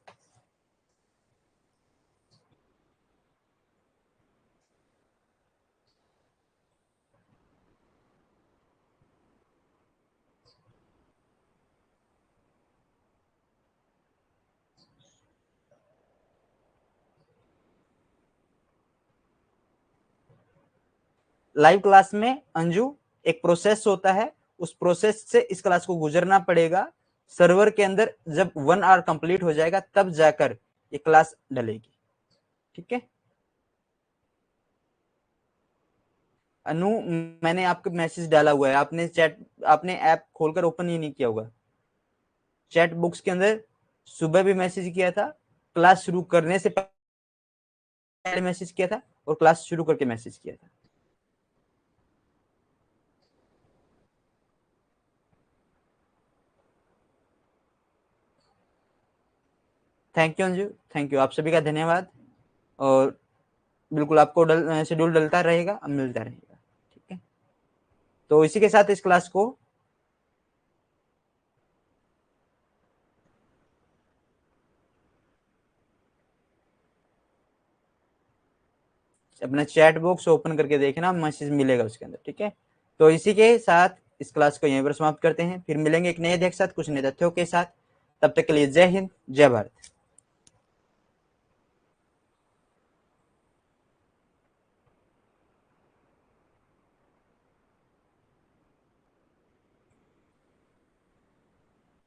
लाइव क्लास में अंजू, एक प्रोसेस होता है, उस प्रोसेस से इस क्लास को गुजरना पड़ेगा। सर्वर के अंदर जब 1 आवर कंप्लीट हो जाएगा तब जाकर ये क्लास डलेगी, ठीक है। अनु, मैंने आपको मैसेज डाला हुआ है, आपने चैट, आपने ऐप खोलकर ओपन ही नहीं किया होगा। चैट बुक्स के अंदर सुबह भी मैसेज किया था, क्लास शुरू करने से पहले मैसेज किया था, और क्लास शुरू करके मैसेज किया था। Thank you Anju, thank you, आप सभी का धन्यवाद। और बिल्कुल आपको शेड्यूल डलता रहेगा, मिलता रहेगा, ठीक है। तो इसी के साथ इस क्लास को अपना चैट बॉक्स ओपन करके देखना, मैसेज मिलेगा उसके अंदर, ठीक है। तो इसी के साथ इस क्लास को यहीं पर समाप्त करते हैं, फिर मिलेंगे एक नए अध्याय के साथ, कुछ नए तथ्यों के साथ। तब तक के लिए जय हिंद, जय भारत।